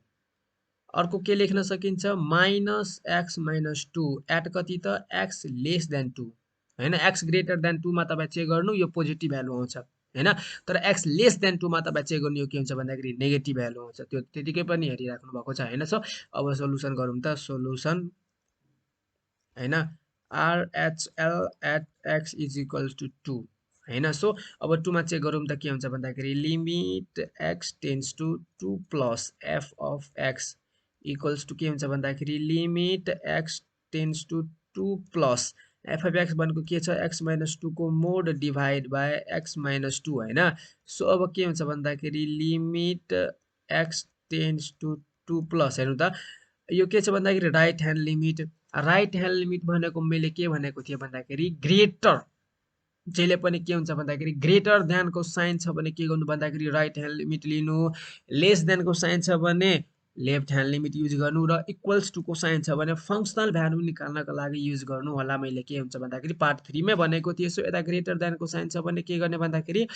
अर्को के लेख्न सकिन्छ माइनस x माइनस 2 एट कति त x लेस देन 2 हैन x ग्रेटर देन 2 मा तपाई चेक गर्नु यो पोजिटिभ भ्यालु आउँछ हैन तर x लेस देन 2 मा तपाई चेक गर्नु यो के हुन्छ भन्दाखेरि नेगेटिभ भ्यालु आउँछ त्यो त्यतिकै पनि हेरिराख्नु भएको छ हैन सो अब सोलुसन गरौँ त सोलुसन हैन RHL at x is equals to 2 हैन सो अब 2 मा चेक गरौँ त के हुन्छ भन्दाखेरि limit x tends to 2 plus f of x equals to के हुन्छ भन्दाखेरि limit x tends to 2 plus f of x भनेको के छ x माइनस 2 को mod divide by x minus 2 हैन सो अब के हुन्छ भन्दाखेरि limit x tends to 2 plus हेर्नु त यो के छ भन्दाखेरि राइट ह्यान्ड लिमिट भनेको मैले के भनेको थिएँ भन्दाखेरि ग्रेटर जहिले पनि के हुन्छ भन्दाखेरि ग्रेटर देनको साइन छ भने के गर्नु भन्दाखेरि राइट ह्यान्ड लिमिट लिनु लेस देनको साइन छ भने लेफ्ट ह्यान्ड लिमिट युज गर्नु र इक्वल्स टु को साइन छ भने फंक्सनल भ्यालु निकाल्नको लागि युज गर्नु होला मैले के हुन्छ भन्दाखेरि पार्ट 3 मै भनेको थिएँ सो यता ग्रेटर देनको साइन छ भने के गर्ने भन्दाखेरि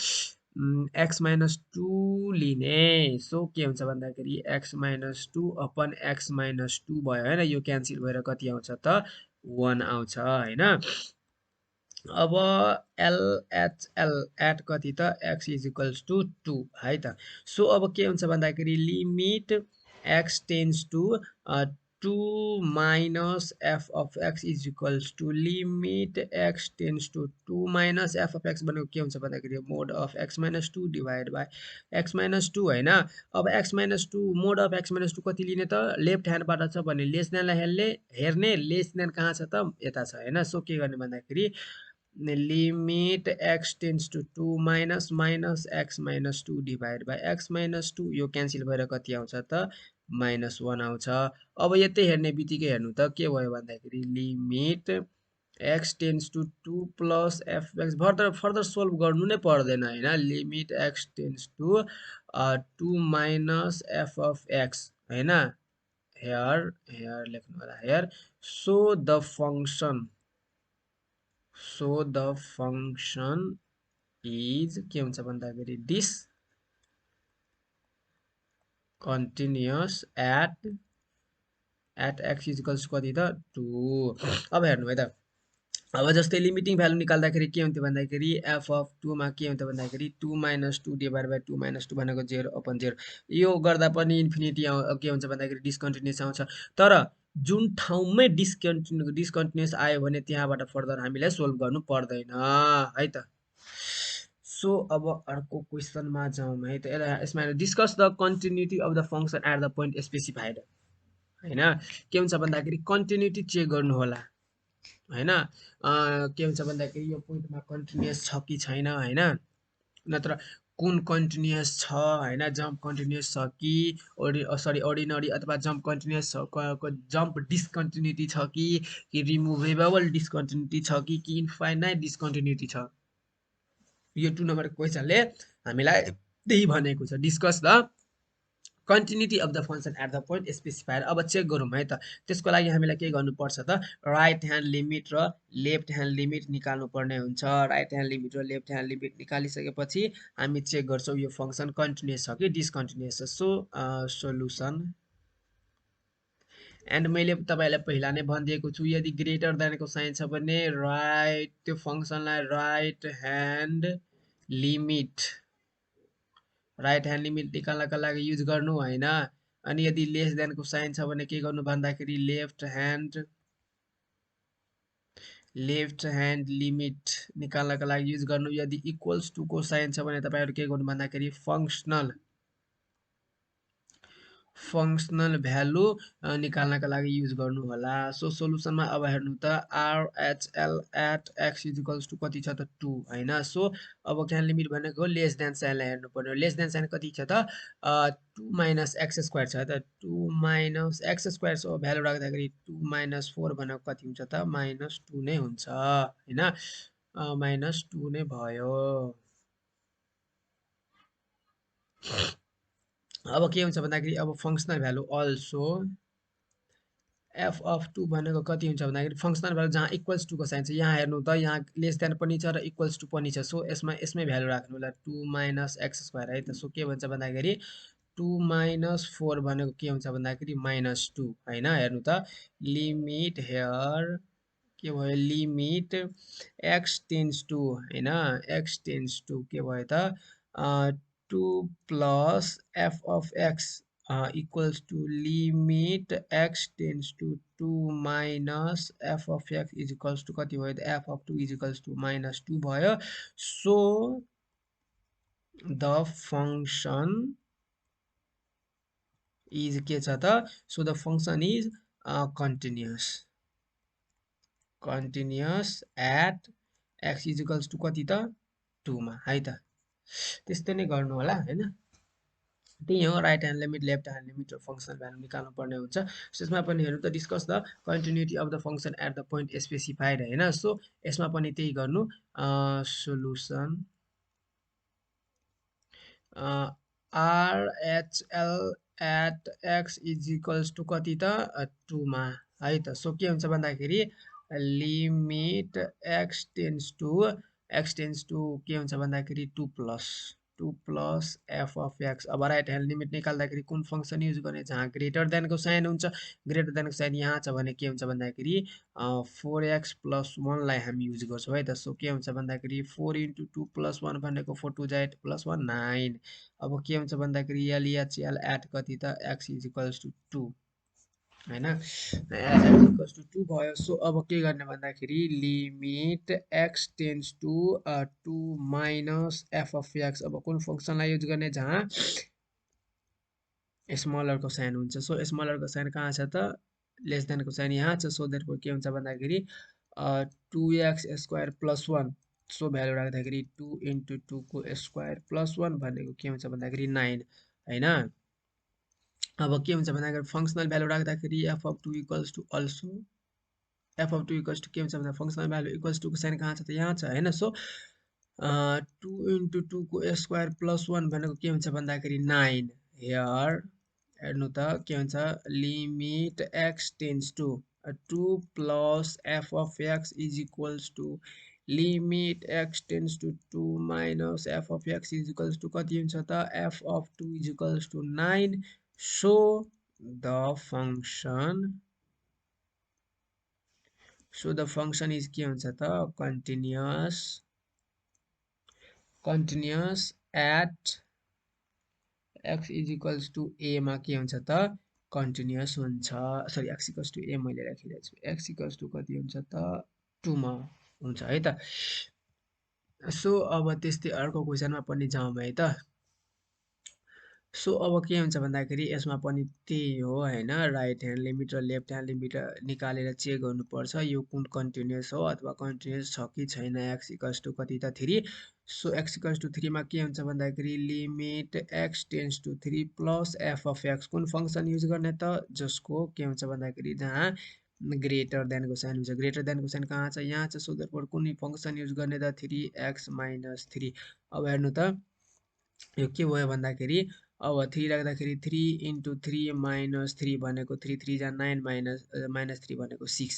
x माइनस 2 लिने सो के हुन्छ भन्दाखेरि x minus 2 upon x minus 2 भयो हैन यो क्यान्सल भएर कति आउँछ त 1 आउँछ हैन अब LHL एट कति त x इज इक्वल्स टु 2 है त सो अब के हुन्छ भन्दाखेरि limit x tends to 2 minus f of x is equals to limit x tends to 2 minus f of x भनेको के हुन्छ भन्दाखेरि mod of x minus 2 divided by x minus 2 हैन अब x minus 2 mod of x minus 2 कति लिने त लेफ्ट ह्यान्डबाट छ भने लेस देनलाई हेर्ने लेस देन कहाँ छ त यता छ हैन सो के गर्ने भन्दाखेरि limit x tends to 2 minus x minus 2 divided by x minus 2 यो क्यान्सल भएर कति आउँछ त -1 आउँछ अब यतै हेर्ने बित्तिकै हेर्नु त के भयो भन्दाखेरि limit x tends to 2 plus fx further solve गर्नु नै पर्दैन हैन limit x tends to 2 minus f of x हैन here लेख्नु होला here so the function is के हुन्छ भन्दाखेरि this continuous at x is equals to कति त 2 अब हेर्नु है त अब जस्तै लिमिटिङ भ्यालु निकाल्दाखेरि के हुन्थ्यो भन्दाखेरि f of 2 मा के हुन्थ्यो भन्दाखेरि 2 minus 2 divided by 2 minus 2 भनेको 0/0 यो गर्दा पनि इन्फिनिटी के हुन्छ भन्दाखेरि डिस्कन्टिन्युअस आउँछ तर जुन ठाउँमै डिस्कन्टिन्युस आयो भने त्यहाँबाट फर्दर हामीलाई सोल्भ गर्नु पर्दैन है त। सो अब अर्को क्वेसनमा जाउँ है त। यसमा discuss the continuity of the function at the point specified होइन। के हुन्छ भन्दाखेरि कन्टिन्युटी चेक गर्नु होला होइन। के हुन्छ भन्दाखेरि यो पोइन्टमा कन्टिन्युस छ कि छैन होइन, नत्र कुन कन्टिन्युस छ होइन, जम्प कन्टिन्युस छ कि अर्डिनरी अथवा जम्प कन्टिन्युस छ, जम्प डिस्कन्टिन्युटी छ कि रिमुभेबल डिस्कन्टिन्युटी छ कि इन्फाइनाइट डिस्कन्टिन्युटी छ। यो 2 नम्बरको क्वेसनले हामीलाई त्यही भनेको छ, discuss the continuity of the function at the point specifier. अब चेक गरौँ है त। त्यसको लागि हामीलाई के गर्नुपर्छ त, राइट ह्यान्ड लिमिट र लेफ्ट ह्यान्ड लिमिट निकाल्नु पर्ने हुन्छ। राइट ह्यान्ड लिमिट र लेफ्ट ह्यान्ड लिमिट निकालिसकेपछि हामी चेक गर्छौँ यो फङ्सन कन्टिन्युस छ कि डिस्कन्टिन्युस छ। सो सोल्युसन एन्ड मैले तपाईँलाई पहिला नै भनिदिएको छु, यदि ग्रेटर देनको साइन छ भने त्यो फङ्सनलाई राइट ह्यान्ड लिमिट निकाल्नका लागि युज गर्नु होइन। अनि यदि लेस देनको साइन छ भने के गर्नु भन्दाखेरि लेफ्ट ह्यान्ड लिमिट निकाल्नका लागि युज गर्नु। यदि इक्वल्स टू को साइन छ भने तपाईँहरू के गर्नु भन्दाखेरि फङ्सनल भ्यालु निकाल्नका लागि युज गर्नु होला। सो सोलुसनमा अब हेर्नु त RHL at x is equals to कति छ त 2 होइन। सो अब क्यान लिमिट भनेको लेस देन साइनलाई हेर्नु पर्यो। लेस देन साइन कति छ त 2 माइनस एक्स स्क्वायर छ त 2 minus x square. So value राख्दाखेरि 2 माइनस 4 भनेको कति हुन्छ त -2 नै हुन्छ होइन, -2 नै भयो। अब के हुन्छ भन्दाखेरि अब functional value also f of 2 भनेको कति हुन्छ भन्दाखेरि फङ्सनल भ्यालु जहाँ इक्वल्स टू को साइन छ, यहाँ हेर्नु त यहाँ लेस देन पनि छ र इक्वल्स टू पनि छ। सो यसमै भ्यालु राख्नु होला 2 माइनस एक्स स्क्वायर है त। सो के भन्छ भन्दाखेरि 2 माइनस 4 भनेको के हुन्छ भन्दाखेरि -2 होइन। हेर्नु त लिमिट हेयर के भयो, लिमिट एक्स टेन्स टू होइन, एक्स टेन्स टू के भयो त 2 plus f of x equals to limit x tends to 2 minus f of x is equals to कति भयो त f of 2 is equals to -2 भयो। सो द फङ्सन इज के छ त, so the function is continuous at x is equals to कति त 2 मा है त। त्यस्तै नै गर्नु होला होइन। त्यही हो, right hand limit left hand limit र फङ्सनल भ्यालु निकाल्नु पर्ने हुन्छ। यसमा पनि हेर्नु त discuss the continuity of the function at the point specified होइन। सो यसमा पनि त्यही गर्नु, solution RHL at x is equals to कति त 2 मा है त। सो के हुन्छ भन्दाखेरि लिमिट एक्स टेन्स टू के हुन्छ भन्दाखेरि 2 प्लस एफ अफ एक्स। अब राइट ह्यान्ड लिमिट निकाल्दाखेरि कुन फङ्सन युज गर्ने, जहाँ ग्रेटर देनको साइन हुन्छ। ग्रेटर देनको साइन यहाँ छ भने के हुन्छ भन्दाखेरि 4x + 1 लाई हामी युज गर्छौँ है त। सो के हुन्छ भन्दाखेरि 4 × 2 + 1 भनेको 4 2 8 + 1 9। अब के हुन्छ भन्दाखेरि एलएचएल एट कति त एक्स इज इक्वल्स टू 2 होइन, एक्स 2 भयो। सो अब के गर्ने भन्दाखेरि limit x tends to 2 minus f of x. अब कुन फङ्सनलाई युज गर्ने, जहाँ स्मलरको साइन हुन्छ। सो स्मलरको साइन कहाँ छ त, लेस देनको साइन यहाँ छ। सो देयरफोर के हुन्छ भन्दाखेरि 2x² + 1। सो भ्यालु राख्दाखेरि 2 × 2 को स्क्वायर + 1 भनेको के हुन्छ भन्दाखेरि 9 होइन। अब के हुन्छ भन्दाखेरि फङ्सनल भ्यालु राख्दाखेरि f of 2 equals to also f of 2 equals to के हुन्छ भन्दा फङ्सनल भ्यालु इक्वल्स टू को साइन कहाँ छ त यहाँ छ होइन। सो 2 × 2 को स्क्वायर + 1 भनेको के हुन्छ भन्दाखेरि 9 हेयर। हेर्नु त के हुन्छ limit x tends to 2 plus f of x is equals to limit x tends to 2 minus f of x is equals to कति हुन्छ त f of 2 is equals to 9। So the function is के हुन्छ त continuous at x is equals to a मा के हुन्छ त कन्टिन्युअस हुन्छ। Sorry x equals to a मैले राखिरहेको छु। एक्स इक्वल्स टु कति हुन्छ त 2 मा हुन्छ है त। सो अब त्यस्तै अर्को क्वेसनमा पनि जाउँ है त। सो अब के हुन्छ भन्दाखेरि यसमा पनि त्यही हो हैन, राइट ह्यान्ड लिमिट र लेफ्ट ह्यान्ड लिमिट निकालेर चेक गर्नुपर्छ यो कुन कन्टिन्युअस हो अथवा कन्टिन्युअस छ कि छैन। एक्स इक्वल्स टु कति त 3। सो एक्स इक्वल्स टु 3 मा के हुन्छ भन्दाखेरि limit x tends to 3 plus f of x कुन फङ्सन युज गर्ने त, जसको के हुन्छ भन्दाखेरि जहाँ ग्रेटर देनको साइन हुन्छ। ग्रेटर देनको साइन कहाँ छ, यहाँ छ। सो देयरफोर कुन फङ्सन युज गर्ने त 3x माइनस 3। अब हेर्नु त यो के भयो भन्दाखेरि अब 3 राख्दाखेरि 3 इन्टु 3 माइनस 3 भनेको 3 3 जा 9 माइनस 3 भनेको 6।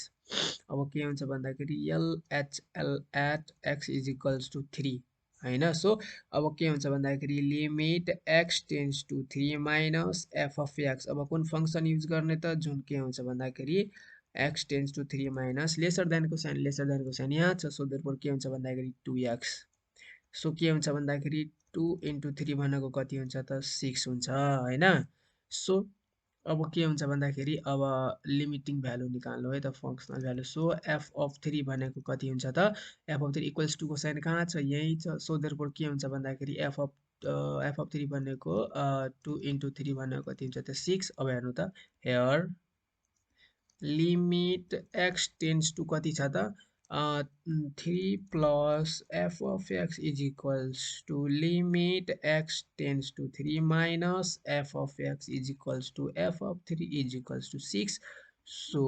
अब के हुन्छ भन्दाखेरि LHL at x is equals to 3 हैन। सो अब के हुन्छ भन्दाखेरि limit x tends to 3 minus f of x. अब कुन फङ्सन युज गर्ने त, जुन के हुन्छ भन्दाखेरि x tends to 3 minus lesser देनको साइन यहाँ छ। सो देयरफोर के हुन्छ भन्दाखेरि 2x। सो के हुन्छ भन्दाखेरि 2 इन्टु 3 भनेको कति हुन्छ त 6 हुन्छ हैन। सो अब के हुन्छ भन्दाखेरि अब लिमिटिङ भ्यालु निकाल्नु है त, functional value. So F of 3 भनेको कति हुन्छ त, एफ अफ 3 इक्वल्स टु को साइन कहाँ छ, यही छ। सो देयरफोर के हुन्छ भन्दाखेरि एफ अफ 3 भनेको 2 इन्टु 3 भनेको कति हुन्छ त 6। अब हेर्नु त here limit x tends to कति छ त 3 plus f of x is equals to limit x tends to 3 minus f of x is equals to f of 3 is equals to 6। So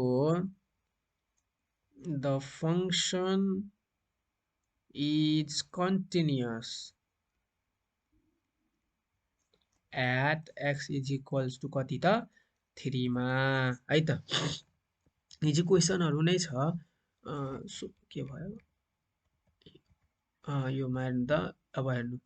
the function is continuous at x is equals to कति त 3 मा है त। इजी क्वेसनहरू नै छ। सो के भयो यो हेर्नु त। अब हेर्नु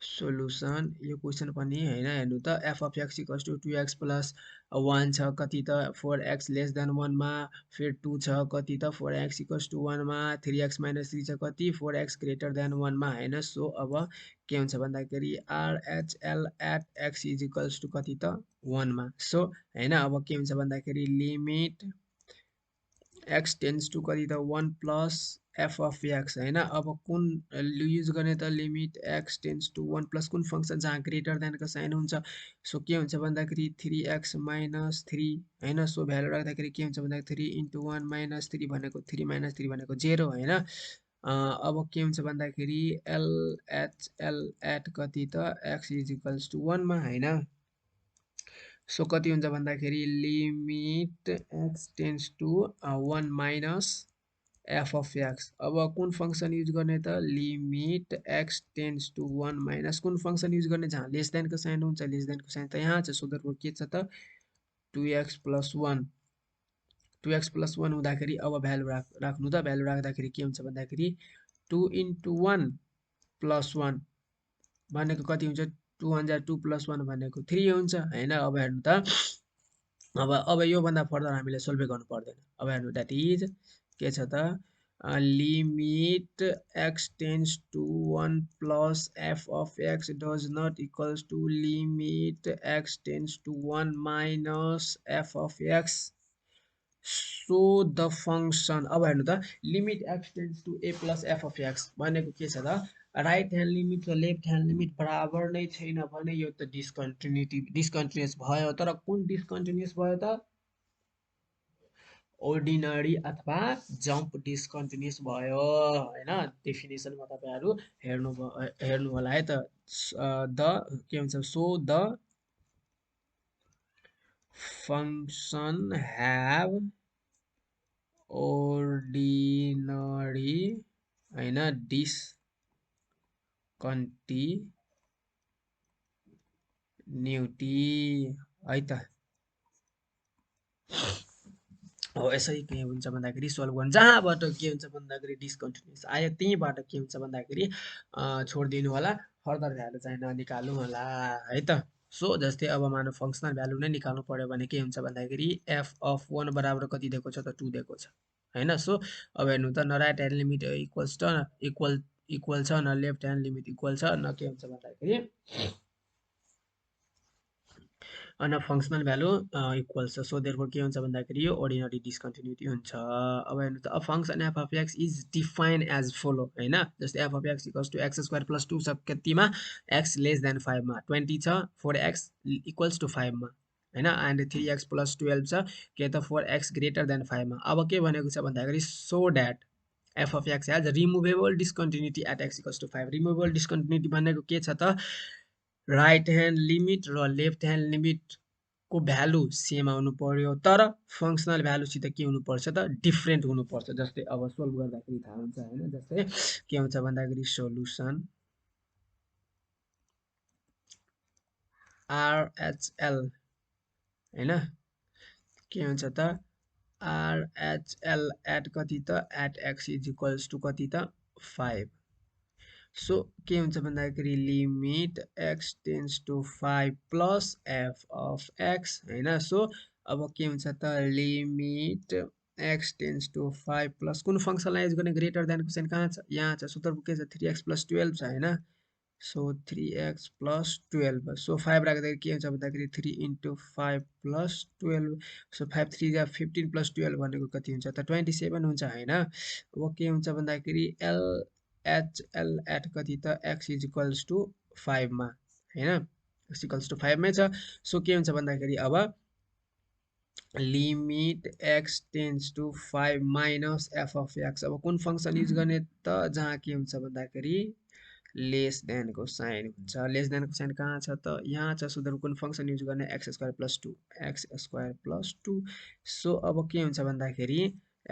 सोलुसन यो क्वेसन पनि हैन। हेर्नु त f of x equals to 2x plus 1 छ कति त 4x लेस देन 1 मा, फेरि 2 छ कति त 4x इक्वल्स टु 1 मा, 3x माइनस 3 छ कति 4x ग्रेटर देन 1 मा हैन। सो अब के हुन्छ भन्दाखेरि RHL at x is equals to कति त 1 मा। सो हैन अब के हुन्छ भन्दाखेरि लिमिट एक्स टेन्स टु कति त 1 प्लस एफ अफ एक्स हैन। अब कुन युज गर्ने त limit x tends to 1 plus कुन फङ्सन जहाँ ग्रेटर देनको साइन हुन्छ। सो के हुन्छ भन्दाखेरि 3x माइनस 3 हैन। सो भ्यालु राख्दाखेरि के हुन्छ भन्दाखेरि 3 इन्टु 1 माइनस 3 भनेको 3 माइनस 3 भनेको 0 हैन। अब के हुन्छ भन्दाखेरि एलएचएल एट कति त एक्स इज इक्वल्स टु 1 मा हैन। सो कति हुन्छ भन्दाखेरि limit x tends to 1 minus f of x. अब कुन फङ्सन युज गर्ने त limit x tends to 1 minus कुन फङ्सन युज गर्ने जहाँ लेस देनको साइन हुन्छ। लेस देनको साइन त यहाँ छ। सो देयरफोर के छ त 2x प्लस 1 2x प्लस 1 हुँदाखेरि अब भ्यालु राख्नु त। भ्यालु राख्दाखेरि के हुन्छ भन्दाखेरि 2 इन्टु 1 प्लस 1 भनेको कति हुन्छ 2 1 जा 2 प्लस 1 भनेको 3 हुन्छ हैन। अब हेर्नु त अब योभन्दा फर्दर हामीले सोल्भ गर्नु पर्दैन। अब हेर्नु द्याट इज के छ त limit x tends to 1 plus f of x does not equals to limit x tends to 1 minus f of x. So the function अब हेर्नु त limit x tends to a plus f of x भनेको के छ त राइट ह्यान्ड लिमिट र लेफ्ट ह्यान्ड लिमिट बराबर नै छैन भने यो त डिस्कन्टिन्युअस भयो। तर कुन डिस्कन्टिन्युअस भयो त अर्डिनरी अथवा जम्प डिस्कन्टिन्युअस भयो हैन। डेफिनेसनमा तपाईहरु हेर्नु होला है त। द के हुन्छ so the function have ordinary हैन डिस्कन्टिन्युटी है त। हो यसरी के हुन्छ भन्दाखेरि सोल्भ गर्नु जहाँबाट के हुन्छ भन्दाखेरि डिस्कन्टिन्युअस आयो त्यहीबाट के हुन्छ भन्दाखेरि छोडिदिनु होला। फर्दर भ्यालु चाहिँ ननिकाल्नु होला है त। सो जस्तै अब मानव फङ्सनल भ्यालु नै निकाल्नु पर्यो भने के हुन्छ भन्दाखेरि एफ अफ 1 बराबर कति दिएको छ त 2 दिएको छ हैन। सो अब हेर्नु त न राइट ह्यान्ड लिमिट इक्वल छ न लेफ्ट ह्यान्ड लिमिट इक्वल छ न के हुन्छ भन्दाखेरि अनि फङ्सनल भ्यालु इक्वल्स छ, सो देयरफोर के हुन्छ भन्दाखेरि यो अर्डिनरी डिस्कन्टिन्युटी हुन्छ। अब हेर्नु त, a function f of x is define as follow होइन, जस्तै f of x equals to x square plus 2 छ कतिमा, एक्स लेस देन 5 मा, 20 छ, 4x इक्वल्स टु 5 मा होइन, एन्ड 3x प्लस 12 छ के त 4x ग्रेटर देन 5 मा। अब के भनेको छ भन्दाखेरि so that f of x has removable discontinuity at x equals to 5। Removable discontinuity भनेको के छ त, राइट ह्यान्ड लिमिट र लेफ्ट ह्यान्ड लिमिटको भ्यालु सेम आउनु पर्यो, तर फङ्सनल भ्यालुसित के हुनुपर्छ त, डिफ्रेन्ट हुनुपर्छ। जस्तै अब सोल्भ गर्दाखेरि थाहा हुन्छ होइन, जस्तै के हुन्छ भन्दाखेरि सोलुसन आरएचएल होइन, के हुन्छ त आरएचएल एट कति त, at x is equals to कति त 5। सो के हुन्छ भन्दाखेरि limit x tends to 5 plus f of x होइन। सो अब के हुन्छ त, limit x tends to 5 plus कुन फङ्सनलाई युज गर्ने, ग्रेटर देन क्वेसन कहाँ छ, यहाँ छ, सूत्र के छ 3x प्लस 12 छ होइन। सो 3x प्लस 12, सो 5 राख्दाखेरि के हुन्छ भन्दाखेरि 3 इन्टु 5 प्लस 12, सो 5 3 जा 15 प्लस 12 भनेको कति हुन्छ त 27 हुन्छ होइन। अब के हुन्छ भन्दाखेरि एल एट कति त एक्स इज इक्वल्स टु 5 मा होइन, एक्स इक्वल्स टु 5 मै छ। सो के हुन्छ भन्दाखेरि अब limit x tends to 5 minus f of x, अब कुन फङ्सन युज गर्ने त, जहाँ के हुन्छ भन्दाखेरि लेस देनको साइन हुन्छ। लेस देनको साइन कहाँ छ त, यहाँ छ, सो कुन फङ्सन युज गर्ने, x square plus 2, x square plus 2। So अब के हुन्छ भन्दाखेरि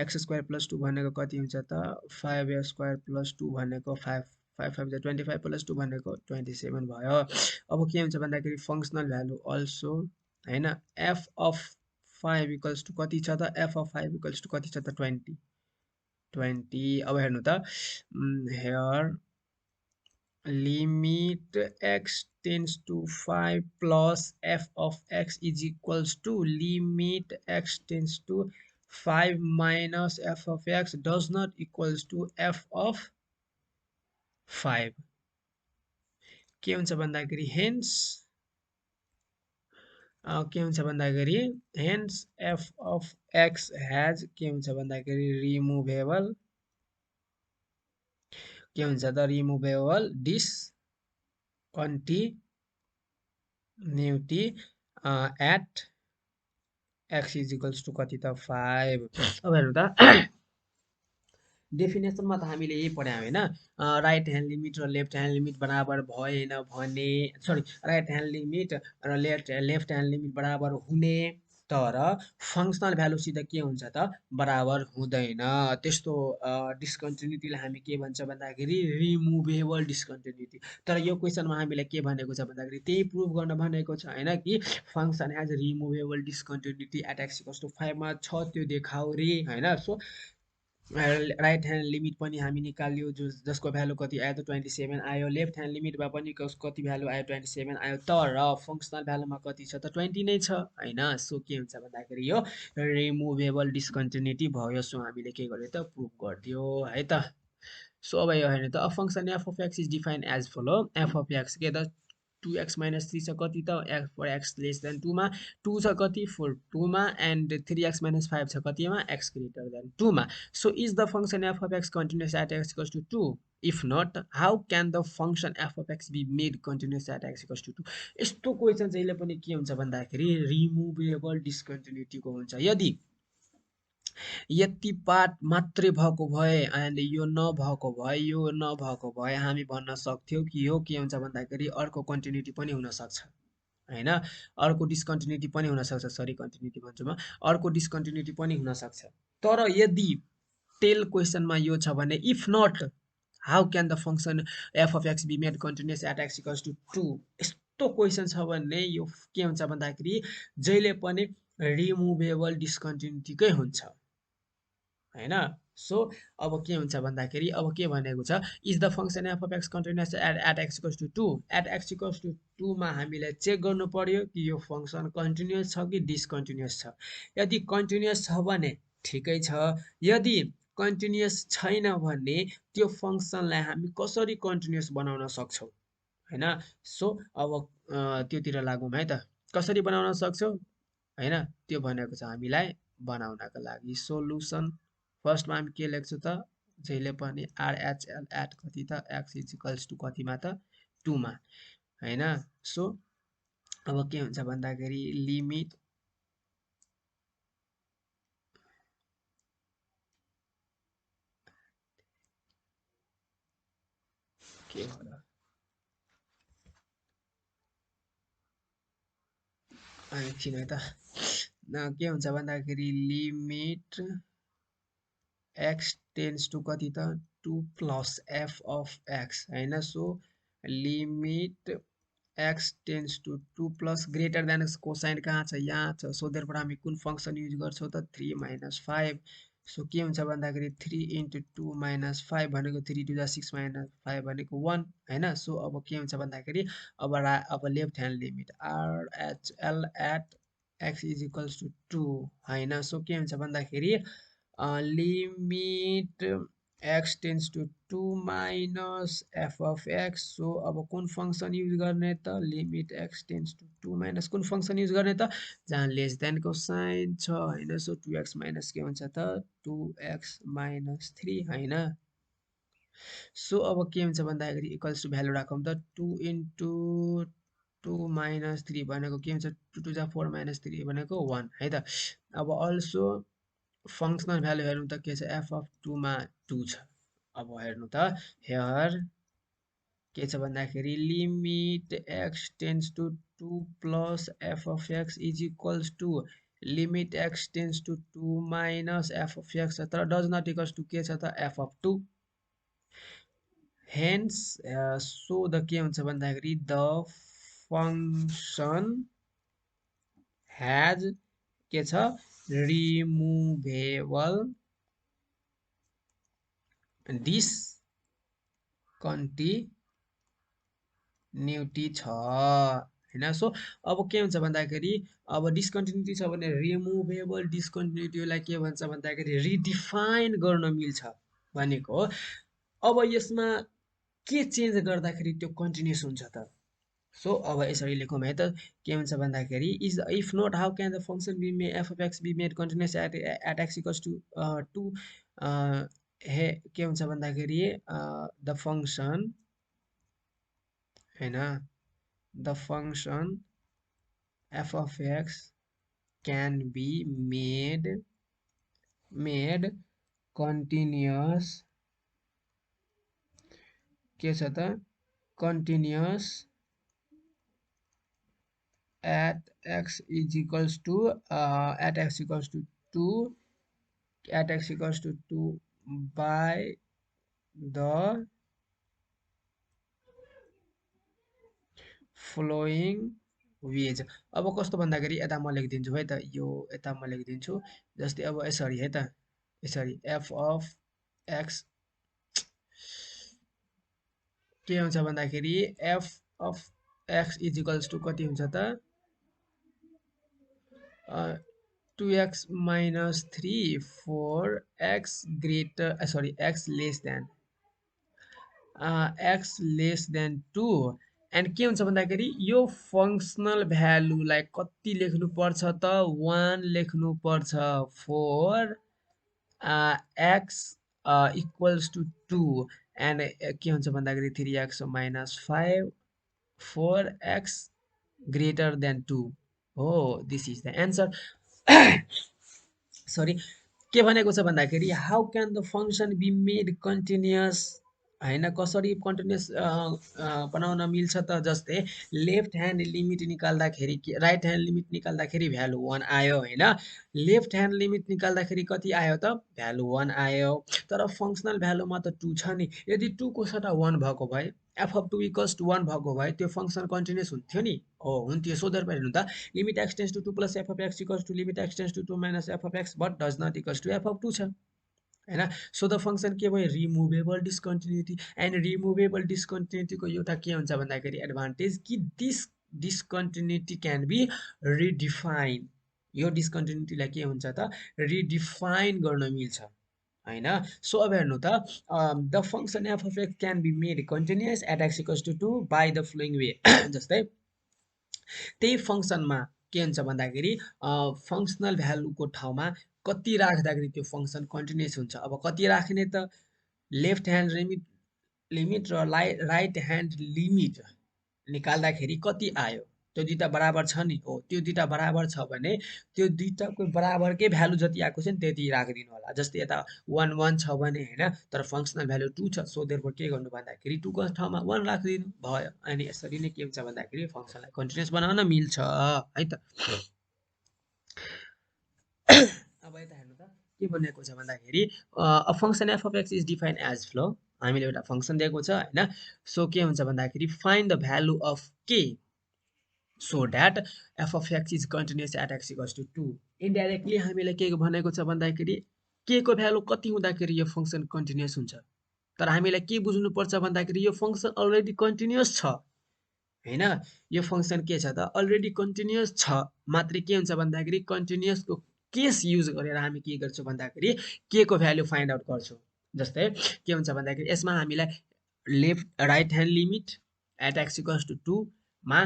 एक्स स्क्वायर प्लस 2 भनेको कति हुन्छ त, 5 स्क्वायर प्लस 2 भनेको 5 5 5 25 प्लस 2 भनेको 27 भयो। अब के हुन्छ भन्दाखेरि फङ्सनल भ्यालु अल्सो होइन, एफ अफ 5 इक्वल्स टु कति छ त, एफ अफ 5 इक्वल्स टु कति छ त 20। अब हेर्नु त, hair limit x tends to 5 plus f of x is equals to limit x tends to 5 minus f of x does not equals to f of 5। के हुन्छ भन्दाखेरि hence के हुन्छ भन्दाखेरि hence f of x has के हुन्छ भन्दाखेरि removable, के हुन्छ त removable discontinuity at x is equals to कति त 5। अब हेर्नु त डेफिनेसनमा त हामीले यही पढ्यौँ होइन, राइट ह्यान्ड लिमिट र लेफ्ट ह्यान्ड लिमिट बराबर भएन भने, सरी राइट ह्यान्ड लिमिट र लेफ्ट ह्यान्ड लिमिट बराबर हुने, तर फङ्सनल भ्यालुसित के हुन्छ त बराबर हुँदैन। त्यस्तो डिस्कन्टिन्युटीलाई हामी के भन्छ भन्दाखेरि रिमुभेबल डिस्कन्टिन्युटी। तर यो क्वेसनमा हामीलाई के भनेको छ भन्दाखेरि त्यही प्रुभ गर्न भनेको छ होइन, कि function has removable discontinuity at x equals to 5 मा छ, त्यो देखाउ रे होइन। सो राइट ह्यान्ड लिमिट पनि हामी निकाल्यो, जसको भ्यालु कति आयो त 27 आयो, लेफ्ट ह्यान्ड लिमिटमा पनि कति भ्यालु आयो 27 आयो, तर फङ्सनल भ्यालुमा कति छ त 20 नै छ होइन। सो के हुन्छ भन्दाखेरि यो रिमुभेबल डिस्कन्टिन्युटी भयो। सो हामीले के गर्यो त प्रुभ गरिदियो है त। सो अब यो हेर्नु त, a function f of x is define as follow, f of x के त 2x minus 3 छ कति त, for x less than 2 मा, 2 छ कति for 2 मा, and 3x minus 5 छ कतिमा, x greater than 2 मा। So is the function f of x continuous at x equals to 2? If not, how can the function f of x be made continuous at x equals to 2? यस्तो क्वेसन जहिले पनि के हुन्छ भन्दाखेरि रिमुभेबल डिस्कन्टिन्युटीको हुन्छ। यति पार्ट मात्रै भएको भए एन्ड यो नभएको भए, यो नभएको भए हामी भन्न सक्थ्यौँ कि यो के हुन्छ भन्दाखेरि अर्को कन्टिन्युटी पनि हुनसक्छ होइन, अर्को डिस्कन्टिन्युटी पनि हुनसक्छ, सरी कन्टिन्युटी भन्छु म, अर्को डिस्कन्टिन्युटी पनि हुनसक्छ। तर यदि टेल क्वेसनमा यो छ भने if not how can the function f of x be made continuous at x equals to 2, यस्तो क्वेसन छ भने यो के हुन्छ भन्दाखेरि जहिले पनि रिमुभेबल डिस्कन्टिन्युटीकै हुन्छ होइन। सो अब के हुन्छ भन्दाखेरि अब के भनेको छ, is the function f of x continuous at x equals to 2, at x equals to 2 मा हामीले चेक गर्नु पर्यो कि यो फङ्सन कन्टिन्युस छ कि डिस्कन्टिन्युस छ। यदि कन्टिन्युस छ भने ठिकै छ, यदि कन्टिन्युस छैन भने त्यो फङ्सनलाई हामी कसरी कन्टिन्युस बनाउन सक्छौँ होइन। सो अब त्योतिर लागौँ है त। कसरी बनाउन सक्छौ हैन त्यो भनेको छ हामीलाई बनाउनको लागि सोलुसन फर्स्टमा हामी के लेख्छौँ त जहिले पनि आरएचएल एट कति त x इक्वल्स टु कतिमा त 2 मा हैन सो अब के हुन्छ भन्दाखेरि लिमिट के हो र एकछिन है त के हुन्छ भन्दाखेरि लिमिट x टेन्स टु कति त 2 प्लस f अफ x हैन so limit x tends to 2 plus greater than कोसाइन कहाँ छ यहाँ छ सो देयरफोर हामी कुन फंक्सन युज गर्छौँ त 3 माइनस 5 सो के हुन्छ भन्दाखेरि 3 इन्टु 2 माइनस 5 भनेको 3 टु द 6 माइनस 5 भनेको 1 हैन सो अब के हुन्छ भन्दाखेरि अब left hand limit RHL at x is equals to 2 हैन सो के हुन्छ भन्दाखेरि limit x tends to 2 minus f of x so अब कुन फंक्सन युज गर्ने त limit x tends to 2 minus कुन फंक्सन युज गर्ने त जहाँ लेस देन को साइन छ हैन सो 2x माइनस के हुन्छ त 2x माइनस 3 हैन सो अब के हुन्छ भन्दाखेरि इक्वल्स टु भ्यालु राखौँ त 2 इन्टु 2 माइनस 3 भनेको के हुन्छ 2 टु जा 4 माइनस 3 भनेको 1 है त अब अल्सो फंक्सनल भ्यालु हेर्नु त के छ f अफ 2 मा 2 छ अब हेर्नु त हेयर के छ भन्दाखेरि limit x tends to 2 plus f of x is equals to limit x tends to 2 minus f of x तर डज नट इक्वल्स टु के छ त f of 2 hence so the के हुन्छ भन्दाखेरि द फंक्सन हैज के छ रिमुभेबल डिसकन्टिन्युटी छ हैन सो अब के हुन्छ भन्दाखेरि अब डिसकन्टिन्युटी छ भने रिमुभेबल डिसकन्टिन्युटीलाई के भन्छ भन्दाखेरि रिडिफाइन गर्न मिल्छ भनेको हो अब यसमा के चेन्ज गर्दाखेरि त्यो कन्टिन्युस हुन्छ त सो अब यसरी लेखौँ है त के हुन्छ भन्दाखेरि is if not how can the function be may f of x be made continuous at x equals to 2 हे के हुन्छ भन्दाखेरि द फंक्सन हैन the function f of x can be made continuous के छ त continuous at x is equals to at x equals to 2 at x equals to 2 by the following ways अब कस्तो भन्दाखेरि यता म लेखिदिन्छु है त यो यता म लेखिदिन्छु जस्तै अब यसरी है त यसरी f of x के हुन्छ भन्दाखेरि f of x is equals to कति हुन्छ त 2x minus 3 for x greater sorry x less than 2 and के हुन्छ भन्दाखेरि यो फंक्सनल भ्यालुलाई कति लेख्नु पर्छ त 1 लेख्नु पर्छ for x equals to 2 and के हुन्छ भन्दाखेरि 3x minus 5 for x greater than 2 हो this is the answer sorry के भनेको छ भन्दाखेरि how can the function be made continuous हैन कसरी कन्टिन्युस बनाउन मिल्छ त जस्तै लेफ्ट ह्यान्ड लिमिट निकाल्दाखेरि राइट ह्यान्ड लिमिट निकाल्दाखेरि भ्यालु 1 आयो हैन लेफ्ट ह्यान्ड लिमिट निकाल्दाखेरि कति आयो त भ्यालु 1 आयो तर फंक्सनल भ्यालुमा त 2 छ नि यदि 2 को सट्टा 1 भएको भए f of 2 equals to 1 भएको भए त्यो फंक्सन कन्टिन्युस हुन्थ्यो नि हो हुन्थ्यो सो देयर हेर्नु त limit x tends to 2 plus f of x equals to limit x tends to 2 minus f of x but does not equals to f of 2 छ हैन सो द फंक्सन के भयो रिमुभेबल डिस्कन्टिन्युटी एन्ड रिमुभेबल डिस्कन्टिन्युटीको एउटा के हुन्छ भन्दाखेरि एडभान्टेज कि दिस डिस्कन्टिन्युटी क्यान बी रिडिफाइन यो डिस्कन्टिन्युटीलाई के हुन्छ त रिडिफाइन गर्न मिल्छ हैन सो अब हेर्नु त the function f of x can be made continuous at x equals to 2 by the following way जस्तै त्यही फङ्सनमा के हुन्छ भन्दाखेरि फङ्सनल भ्यालुको ठाउँमा कति राख्दाखेरि त्यो फङ्सन कन्टिन्युस हुन्छ। अब कति राख्ने त लेफ्ट ह्यान्ड लिमिट र राइट ह्यान्ड लिमिट निकाल्दाखेरि कति आयो त्यो दुइटा बराबर छ नि। हो त्यो दुइटा बराबर छ भने त्यो दुइटाको बराबरकै भ्यालु जति आएको छ नि त्यति राखिदिनु होला। जस्तै यता 1 छ भने होइन, तर फङ्सनल भ्यालु 2 छ, सो देयरफोर के गर्नु भन्दाखेरि 2 को ठाउँमा 1 राखिदिनु भयो। अनि यसरी नै के हुन्छ भन्दाखेरि फङ्सनलाई कन्टिन्युस बनाउन मिल्छ है त। अब यता हेर्नु त के भनेको छ भन्दाखेरि a function f of x is defined as follow. हामीले एउटा फङ्सन दिएको छ होइन। सो के हुन्छ भन्दाखेरि फाइन्ड द भ्यालु अफ के so that f of x is continuous at x equals to 2। Indirectly हामीलाई के भनेको छ भन्दाखेरि के को भ्यालु कति हुँदाखेरि यो फङ्सन कन्टिन्युस हुन्छ। तर हामीलाई के बुझ्नुपर्छ भन्दाखेरि यो फङ्सन अलरेडी कन्टिन्युस छ होइन। यो फङ्सन के छ त अलरेडी कन्टिन्युस छ, मात्रै के हुन्छ भन्दाखेरि कन्टिन्युसको केस युज गरेर हामी के गर्छौँ भन्दाखेरि के को भ्यालु फाइन्ड आउट गर्छौँ। जस्तै के हुन्छ भन्दाखेरि यसमा हामीलाई right hand limit at x equals to 2 मा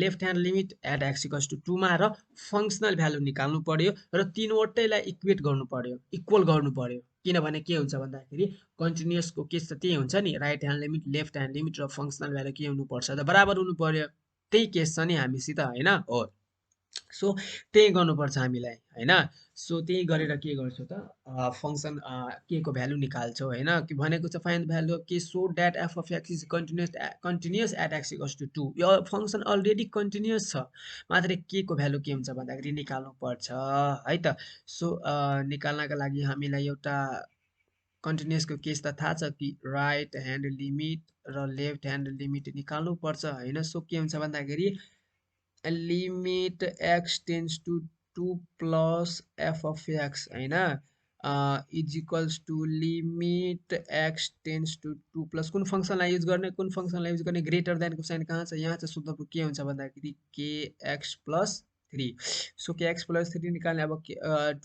left hand limit at x equals to 2 मा र फङ्सनल भ्यालु निकाल्नु पर्यो र तीनवटैलाई इक्वेट गर्नु पर्यो, इक्वल गर्नु पर्यो। किनभने के हुन्छ भन्दाखेरि कन्टिन्युसको केस त त्यही हुन्छ नि, right hand limit left hand limit र फङ्सनल भ्यालु के हुनुपर्छ त बराबर हुनु पर्यो। त्यही केस छ नि हामीसित होइन। हो सो त्यही गर्नुपर्छ हामीलाई होइन। सो त्यही गरेर के गर्छौँ त फङ्सन के को भ्यालु निकाल्छौँ होइन। कि भनेको छ find value of k so that f of x is continuous at x equals to 2। यो फङ्सन अलरेडी कन्टिन्युस छ, मात्रै के को भ्यालु के हुन्छ भन्दाखेरि निकाल्नु पर्छ है त। सो निकाल्नका लागि हामीलाई एउटा कन्टिन्युसको केस त थाहा छ कि राइट ह्यान्ड लिमिट र लेफ्ट ह्यान्ड लिमिट निकाल्नु पर्छ होइन। सो के हुन्छ भन्दाखेरि limit x tends to 2 plus f of x होइन is equals to limit x tends to 2 plus कुन फङ्सनलाई युज गर्ने, कुन फङ्सनलाई युज गर्ने, ग्रेटर देनको साइन कहाँ छ, यहाँ चाहिँ शुद्ध के हुन्छ भन्दाखेरि के एक्स प्लस 3। सो के एक्स प्लस 3 निकाल्ने। अब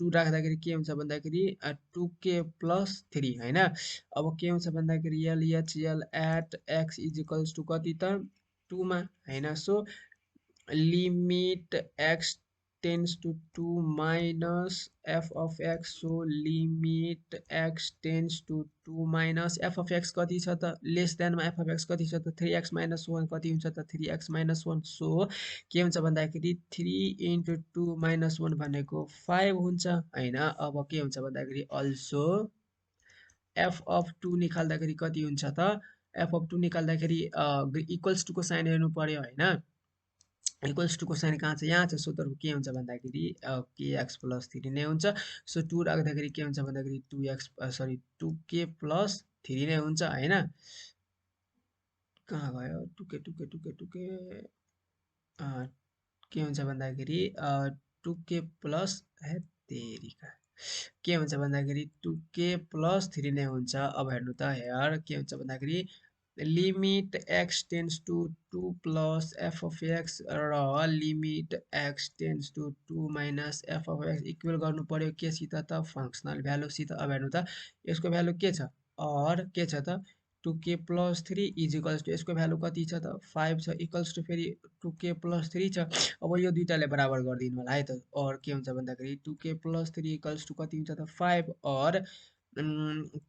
2 राख्दाखेरि के हुन्छ भन्दाखेरि 2k प्लस 3 होइन। अब के हुन्छ भन्दाखेरि LHL at x is equals to कति त 2 मा होइन। So limit x tends to 2 minus f of x। so limit x tends to 2 minus f of x कति छ त लेस देनमा f of x कति छ त 3x minus 1 कति हुन्छ त 3x minus 1। सो के हुन्छ भन्दाखेरि 3 into 2 minus 1 भनेको 5 हुन्छ होइन। अब के हुन्छ भन्दाखेरि अल्सो f of 2 निकाल्दाखेरि कति हुन्छ त f of 2 निकाल्दाखेरि इक्वल्स टु को साइन हेर्नु पर्यो होइन। इक्वल्स टुको साइन कहाँ छ, यहाँ छ। सो तर के हुन्छ भन्दाखेरि के एक्स प्लस 3 नै हुन्छ। सो 2 राख्दाखेरि के हुन्छ भन्दाखेरि 2k प्लस 3 नै हुन्छ होइन। कहाँ गयो 2k के हुन्छ भन्दाखेरि 2k प्लस तेरिका के हुन्छ भन्दाखेरि 2k प्लस 3 नै हुन्छ। अब हेर्नु त हेयर के हुन्छ भन्दाखेरि limit x tends to 2 plus f of x र limit x tends to 2 minus f of x equal गर्नु पर्यो केसित त फङ्सनल भ्यालुसित। अब हेर्नु त यसको भ्यालु के छ और के छ त 2k plus 3 is equals to यसको भ्यालु कति छ त 5 छ, इक्वल्स टु फेरि 2k प्लस 3 छ। अब यो दुइटाले बराबर गरिदिनु होला है त। और के हुन्छ भन्दाखेरि 2k प्लस 3 इक्वल्स टु कति हुन्छ त 5 और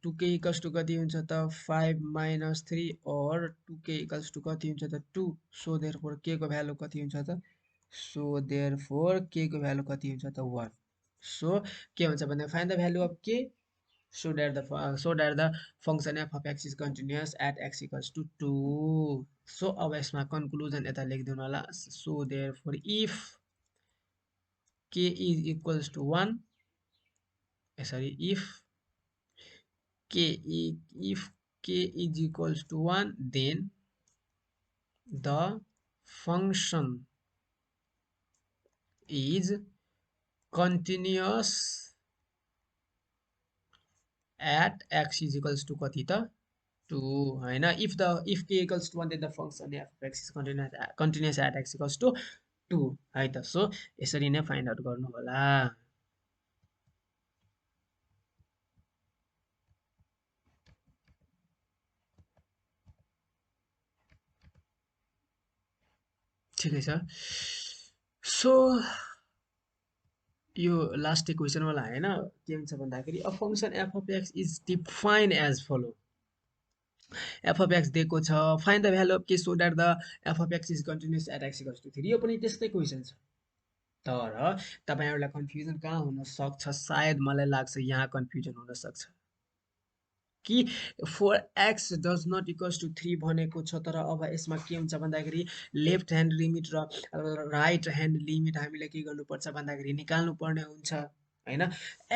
2k इक्वल्स टु कति हुन्छ त 5 माइनस 3 और 2k इक्वल्स टु कति हुन्छ त 2। सो देयरफोर के को भ्यालु कति हुन्छ त सो देयरफोर के को भ्यालु कति हुन्छ त 1। सो के हुन्छ भन्दा फाइन्ड द भ्यालु अफ के so that the function f of x is continuous at x equals to 2। so अब यसमा कन्क्लुजन यता लेखिदिनु होला। so therefore if k is equals to 1 sorry if k is equals to 1 then the function is continuous at x is equals to कति त 2 होइन। if k equals to 1 then the function f of x is continuous at x equals to 2 है त। सो यसरी नै फाइन्ड आउट गर्नु होला। ठिकै छ। सो यो लास्ट इक्वेसन वाला हैन के हुन्छ भन्दाखेरि a function f of x is defined as follow. f of x दिएको छ, find the value of k so that the f of x is continuous at x equals to 3। यो पनि त्यस्तै क्वेसन छ, तर तपाईहरुलाई कन्फ्युजन कहाँ हुन सक्छ, सायद मलाई लाग्छ यहाँ कन्फ्युजन हुन सक्छ कि for x does not equals to 3 भनेको छ, तर अब यसमा के हुन्छ भन्दाखेरि लेफ्ट ह्यान्ड लिमिट र राइट ह्यान्ड लिमिट हामीले के गर्नुपर्छ भन्दाखेरि निकाल्नु पर्ने हुन्छ हैन।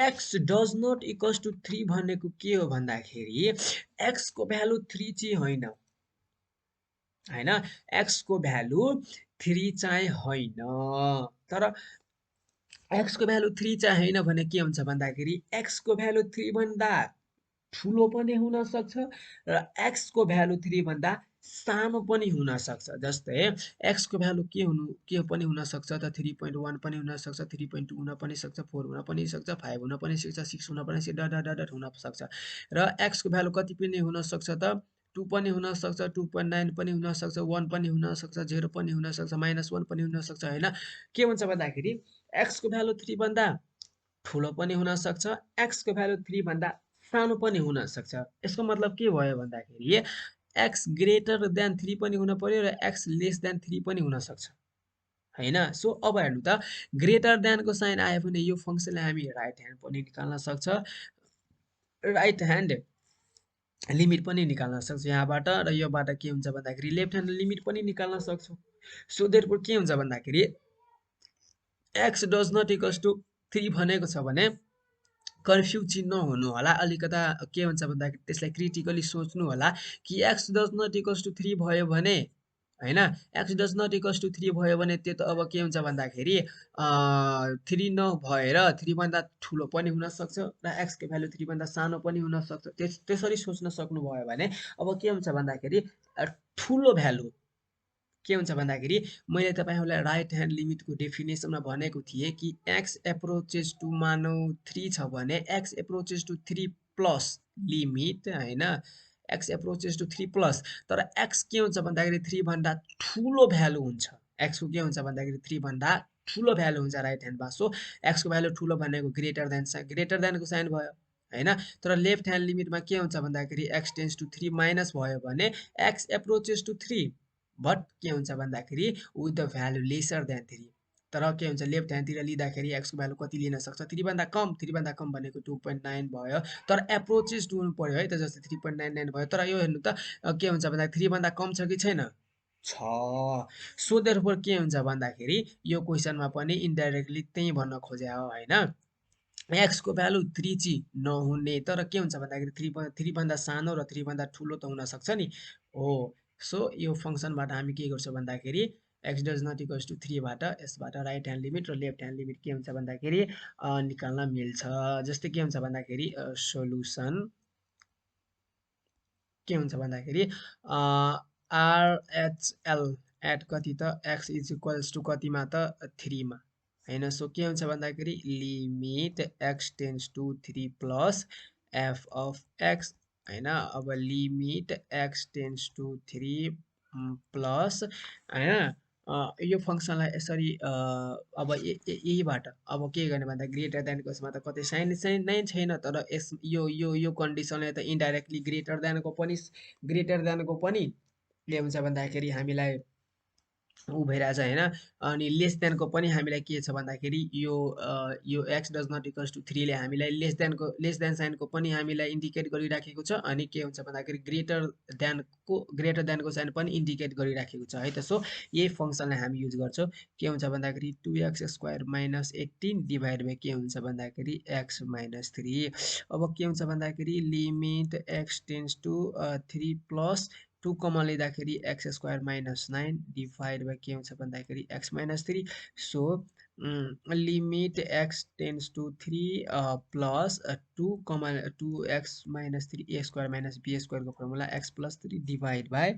x does not equals to 3 भनेको के हो भन्दाखेरि x को भ्यालु 3 चाहिँ होइन हैन, x को भ्यालु 3 चाहिँ होइन, तर x को भ्यालु 3 चाहिँ होइन भने के हुन्छ भन्दाखेरि x को भ्यालु 3 भन्दा ठुलो पनि हुन सक्छ र x को भ्यालु 3 भन्दा सानो पनि हुन सक्छ। जस्तै x को भ्यालु के पनि हुन सक्छ त 3.1 पनि हुन सक्छ, 3.2 हुन पनि सक्छ, 4 हुन पनि सक्छ, 5 हुन पनि सक्छ, 6 हुन पनि सक्छ, डट हुन सक्छ। र x को भ्यालु कति पनि हुन सक्छ त 2 पनि हुन सक्छ, 2.9 पनि हुन सक्छ, 1 पनि हुन सक्छ, 0 पनि हुन सक्छ, -1 पनि हुन सक्छ हैन। के हुन्छ भन्दाखेरि x को भ्यालु 3 भन्दा ठुलो पनि हुन सक्छ, x को भ्यालु 3 भन्दा सानो पनि हुन सक्छ। यसको मतलब के भयो भन्दाखेरि x ग्रेटर देन 3 पनि हुन पर्यो र x लेस देन 3 पनि हुन सक्छ हैन। सो अब हेर्नु त ग्रेटर देन को साइन आयो भने यो फंक्सनलाई हामी राइट ह्यान्ड पनि निकाल्न सक्छ, राइट ह्यान्ड लिमिट पनि निकाल्न सक्छ यहाँबाट, र योबाट के हुन्छ भन्दाखेरि लेफ्ट ह्यान्ड लिमिट पनि निकाल्न सक्छौं। सो देयरफोर के हुन्छ भन्दाखेरि x does not equals to 3 भनेको छ भने कन्फ्युज चाहिँ नहुनु होला, अलिकता के हुन्छ भन्दाखेरि त्यसलाई क्रिटिकली सोच्नु होला कि x does not equals to 3 भयो भने हैन, x does not equals to 3 भयो भने त्यो त अब के हुन्छ भन्दाखेरि 3 नभएर 3 भन्दा ठुलो पनि हुन सक्छ र x को भ्यालु 3 भन्दा सानो पनि हुन सक्छ। त्यसरी सोच्न सक्नु भयो भने अब के हुन्छ भन्दाखेरि ठुलो भ्यालु के हुन्छ भन्दाखेरि मैले तपाईहरुलाई राइट ह्यान्ड लिमिटको डेफिनेसनमा भनेको थिएँ कि x एप्रोचेस टु मानौ 3 छ भने x approaches to 3 plus limit हैन, x एप्रोचेस टु 3 प्लस, तर x के हुन्छ भन्दाखेरि 3 भन्दा ठुलो भ्यालु हुन्छ। x को के हुन्छ भन्दाखेरि 3 भन्दा ठुलो भ्यालु हुन्छ राइट ह्यान्डमा। सो x को भ्यालु ठुलो भनेको ग्रेटर देन को साइन भयो हैन। तर लेफ्ट ह्यान्ड लिमिटमा के हुन्छ भन्दाखेरि x टेन्ड्स टु 3 माइनस भयो भने x एप्रोचेस टु 3 बट के हुन्छ भन्दाखेरि with the value lesser than 3। तर के हुन्छ लेफ्ट ह्यान्डतिर लिँदाखेरि x को भ्यालु कति लिन सक्छ 3 भन्दा कम भनेको 2.9 भयो, तर एप्रोचेस हुनु पर्यो है त, जस्तै 3.99 भयो। तर यो हेर्नु त के हुन्छ भन्दा 3 भन्दा कम छ कि छैन, छ। सो देयरफोर के हुन्छ भन्दाखेरि यो क्वेशनमा पनि इन्डाइरेक्टली त्यही भन्न खोजे हो हैन। x को भ्यालु 3 चाहिँ नहुने, तर के हुन्छ भन्दाखेरि 3 भन्दा सानो र 3 भन्दा ठुलो त हुन सक्छ नि हो। सो यो फंक्सनबाट हामी के गर्छौं भन्दाखेरि x does not equals to 3 बाट यसबाट राइट ह्यान्ड लिमिट र लेफ्ट ह्यान्ड लिमिट के हुन्छ भन्दाखेरि निकाल्न मिल्छ। जस्तै के हुन्छ भन्दाखेरि सोलुसन के हुन्छ भन्दाखेरि RHL एट कति त x इज इक्वल्स टु कतिमा त 3 मा हैन। सो के हुन्छ भन्दाखेरि limit x tends to 3 plus f of x हैन। अब limit x tends to 3 plus हैन, यो फंक्सनलाई यसरी अब यहीबाट अब के गर्ने भन्दा ग्रेटर देनको यसमा त कतै साइन नै छैन, तर यस यो कन्डिसनले त इन्डाइरेक्टली ग्रेटर देनको पनि के हुन्छ भन्दाखेरि हामीलाई उ भइरहेछ हैन। अनि लेस देनको पनि हामीलाई के छ भन्दाखेरि यो x does not equals to 3 ले हामीलाई लेस देन साइनको पनि हामीलाई इन्डिकेट गरिराखेको छ, अनि के हुन्छ भन्दाखेरि ग्रेटर देनको साइन पनि इन्डिकेट गरिराखेको छ है त। सो यही फंक्सनलाई हामी युज गर्छौं। के हुन्छ भन्दाखेरि 2x² माइनस 18 डिभाइड बाइ के हुन्छ भन्दाखेरि x माइनस 3। अब के हुन्छ भन्दाखेरि limit x tends to 3 plus 2 common लिँदाखेरि x² माइनस 9 डिभाइड बाइ के हुन्छ भन्दाखेरि x minus 3। So limit x tends to 3 plus 2x minus 3 a² minus b² को formula x plus 3 divide by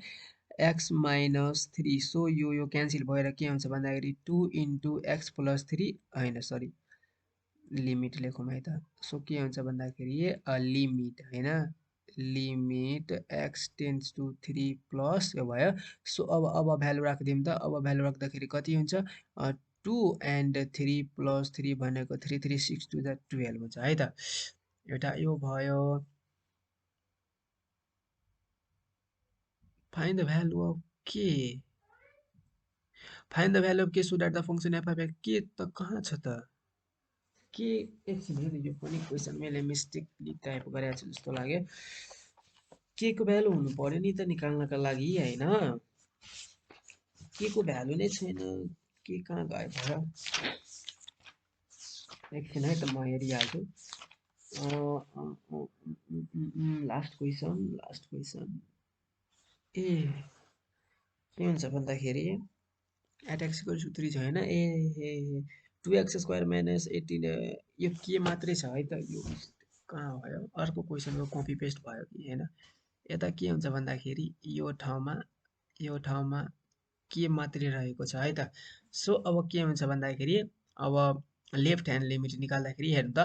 x minus 3। So यो क्यान्सल भएर के हुन्छ भन्दाखेरि 2 इन्टु x प्लस 3 हैन सरी लिमिट लेखौँ है त। सो के हुन्छ भन्दाखेरि लिमिट हैन limit x tends to 3 plus यो भयो। सो अब भ्यालु राखिदिउँ त। अब भ्यालु राख्दाखेरि कति हुन्छ 2 एन्ड 3 प्लस 3 भनेको 3 3 6 2 12 हुन्छ है त। एउटा यो भयो। फाइन्ड द भ्यालु अफ के, find the value of k so that the function f of x, के त कहाँ छ त के। एकछिन है, यो पनि क्वेसन मैले मिस्टेकली टाइप गरेको छु जस्तो लाग्यो। के को भ्यालु हुनु पर्यो नि त निकाल्नका लागि होइन, के को भ्यालु नै छैन, के कहाँ गयो भयो। एकछिन है त म हेरिहाल्छु। लास्ट क्वेसन ए के हुन्छ भन्दाखेरि एट एक्स इक्वल्स टु 3 छ होइन। ए 2x² माइनस 18 यो के मात्रै छ है त। यो कहाँ भयो, अर्को क्वेसनको कपी पेस्ट भयो कि होइन। यता के हुन्छ भन्दाखेरि यो ठाउँमा के मात्रै रहेको छ है त। सो अब के हुन्छ भन्दाखेरि अब लेफ्ट ह्यान्ड लिमिट निकाल्दाखेरि हेर्नु त,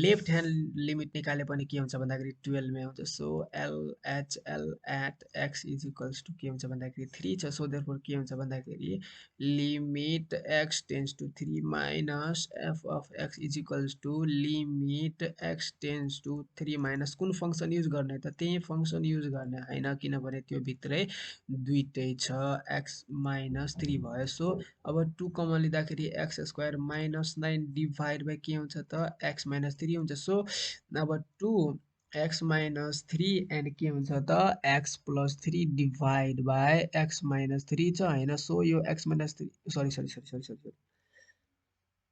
लेफ्ट ह्यान्ड लिमिट निकाले पनि के हुन्छ भन्दाखेरि 12 मै आउँछ। So LHL at x is equals to के हुन्छ भन्दाखेरि 3 छ। सो देयरफोर के हुन्छ भन्दाखेरि limit x tends to 3 minus f of x is equals to limit x tends to 3 minus कुन फङ्सन युज गर्ने त, त्यही फङ्सन युज गर्ने होइन, किनभने त्यो भित्रै दुइटै छ एक्स माइनस 3 भयो। सो अब 2 कमन लिँदाखेरि x² माइनस 9 डिभाइड बाई के हुन्छ त x माइनस 3 हुन्छ। सो अब 2 x माइनस 3 एन्ड के हुन्छ त x plus 3 divide by x minus 3 छ होइन। सो यो x माइनस 3 सरी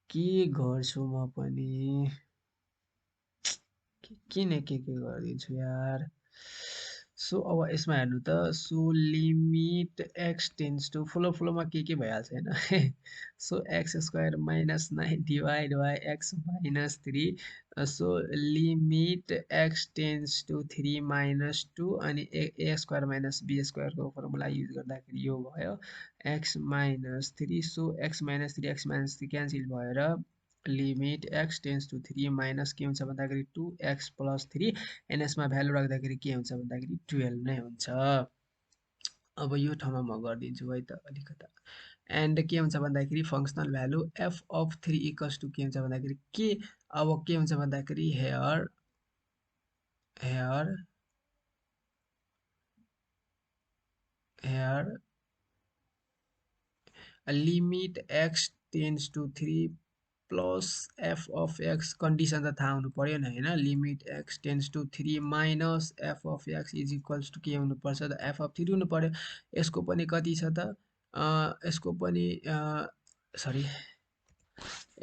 के गर्छु म पनि, किन के गरिदिन्छु यार। सो अब यसमा हेर्नु त, so limit x tends to फुलोमा के भइहाल्छ होइन। So x² minus 9 divide by x minus 3। So limit x tends to 3 minus 2 अनि a² माइनस b² को फर्मुला युज गर्दाखेरि यो भयो x minus 3। So x minus 3 cancel भएर limit x tends to 3 minus के हुन्छ भन्दाखेरि 2x प्लस 3 एन्ड यसमा भ्यालु राख्दाखेरि के हुन्छ भन्दाखेरि 12 नै हुन्छ। अब यो ठाउँमा म गरिदिन्छु है त अलिकता। एन्ड के हुन्छ भन्दाखेरि functional value f of 3 equals to के हुन्छ भन्दाखेरि के, अब के हुन्छ भन्दाखेरि here limit x tends to 3 plus f of x, condition त थाहा हुनु पर्यो नि होइन। Limit x tends to 3 minus f of x is equals to के हुनुपर्छ त एफ अफ 3 हुनु पर्यो। यसको पनि कति छ त यसको पनि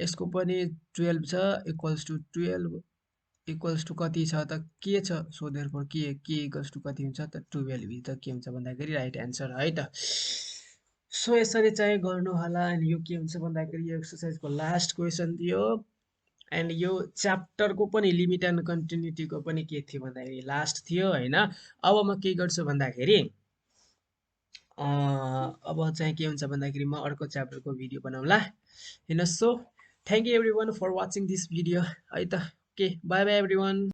यसको पनि 12 छ इक्वल्स टु 12 इक्वल्स टु कति छ त के छ। सो देयरफोर के इक्वल्स टु कति हुन्छ त 12 भित्र के हुन्छ भन्दाखेरि राइट एन्सर है त। सो यसरी चाहिँ गर्नु होला। अनि यो के हुन्छ भन्दाखेरि यो एक्सर्साइजको लास्ट क्वेसन थियो एन्ड यो च्याप्टरको पनि लिमिट एन्ड कन्टिन्युटीको पनि के थियो भन्दाखेरि लास्ट थियो होइन। अब म के गर्छु भन्दाखेरि अब चाहिँ के हुन्छ भन्दाखेरि म अर्को च्याप्टरको भिडियो बनाउँला होइन। So thank you everyone for watching this video है त। Okay bye bye every one.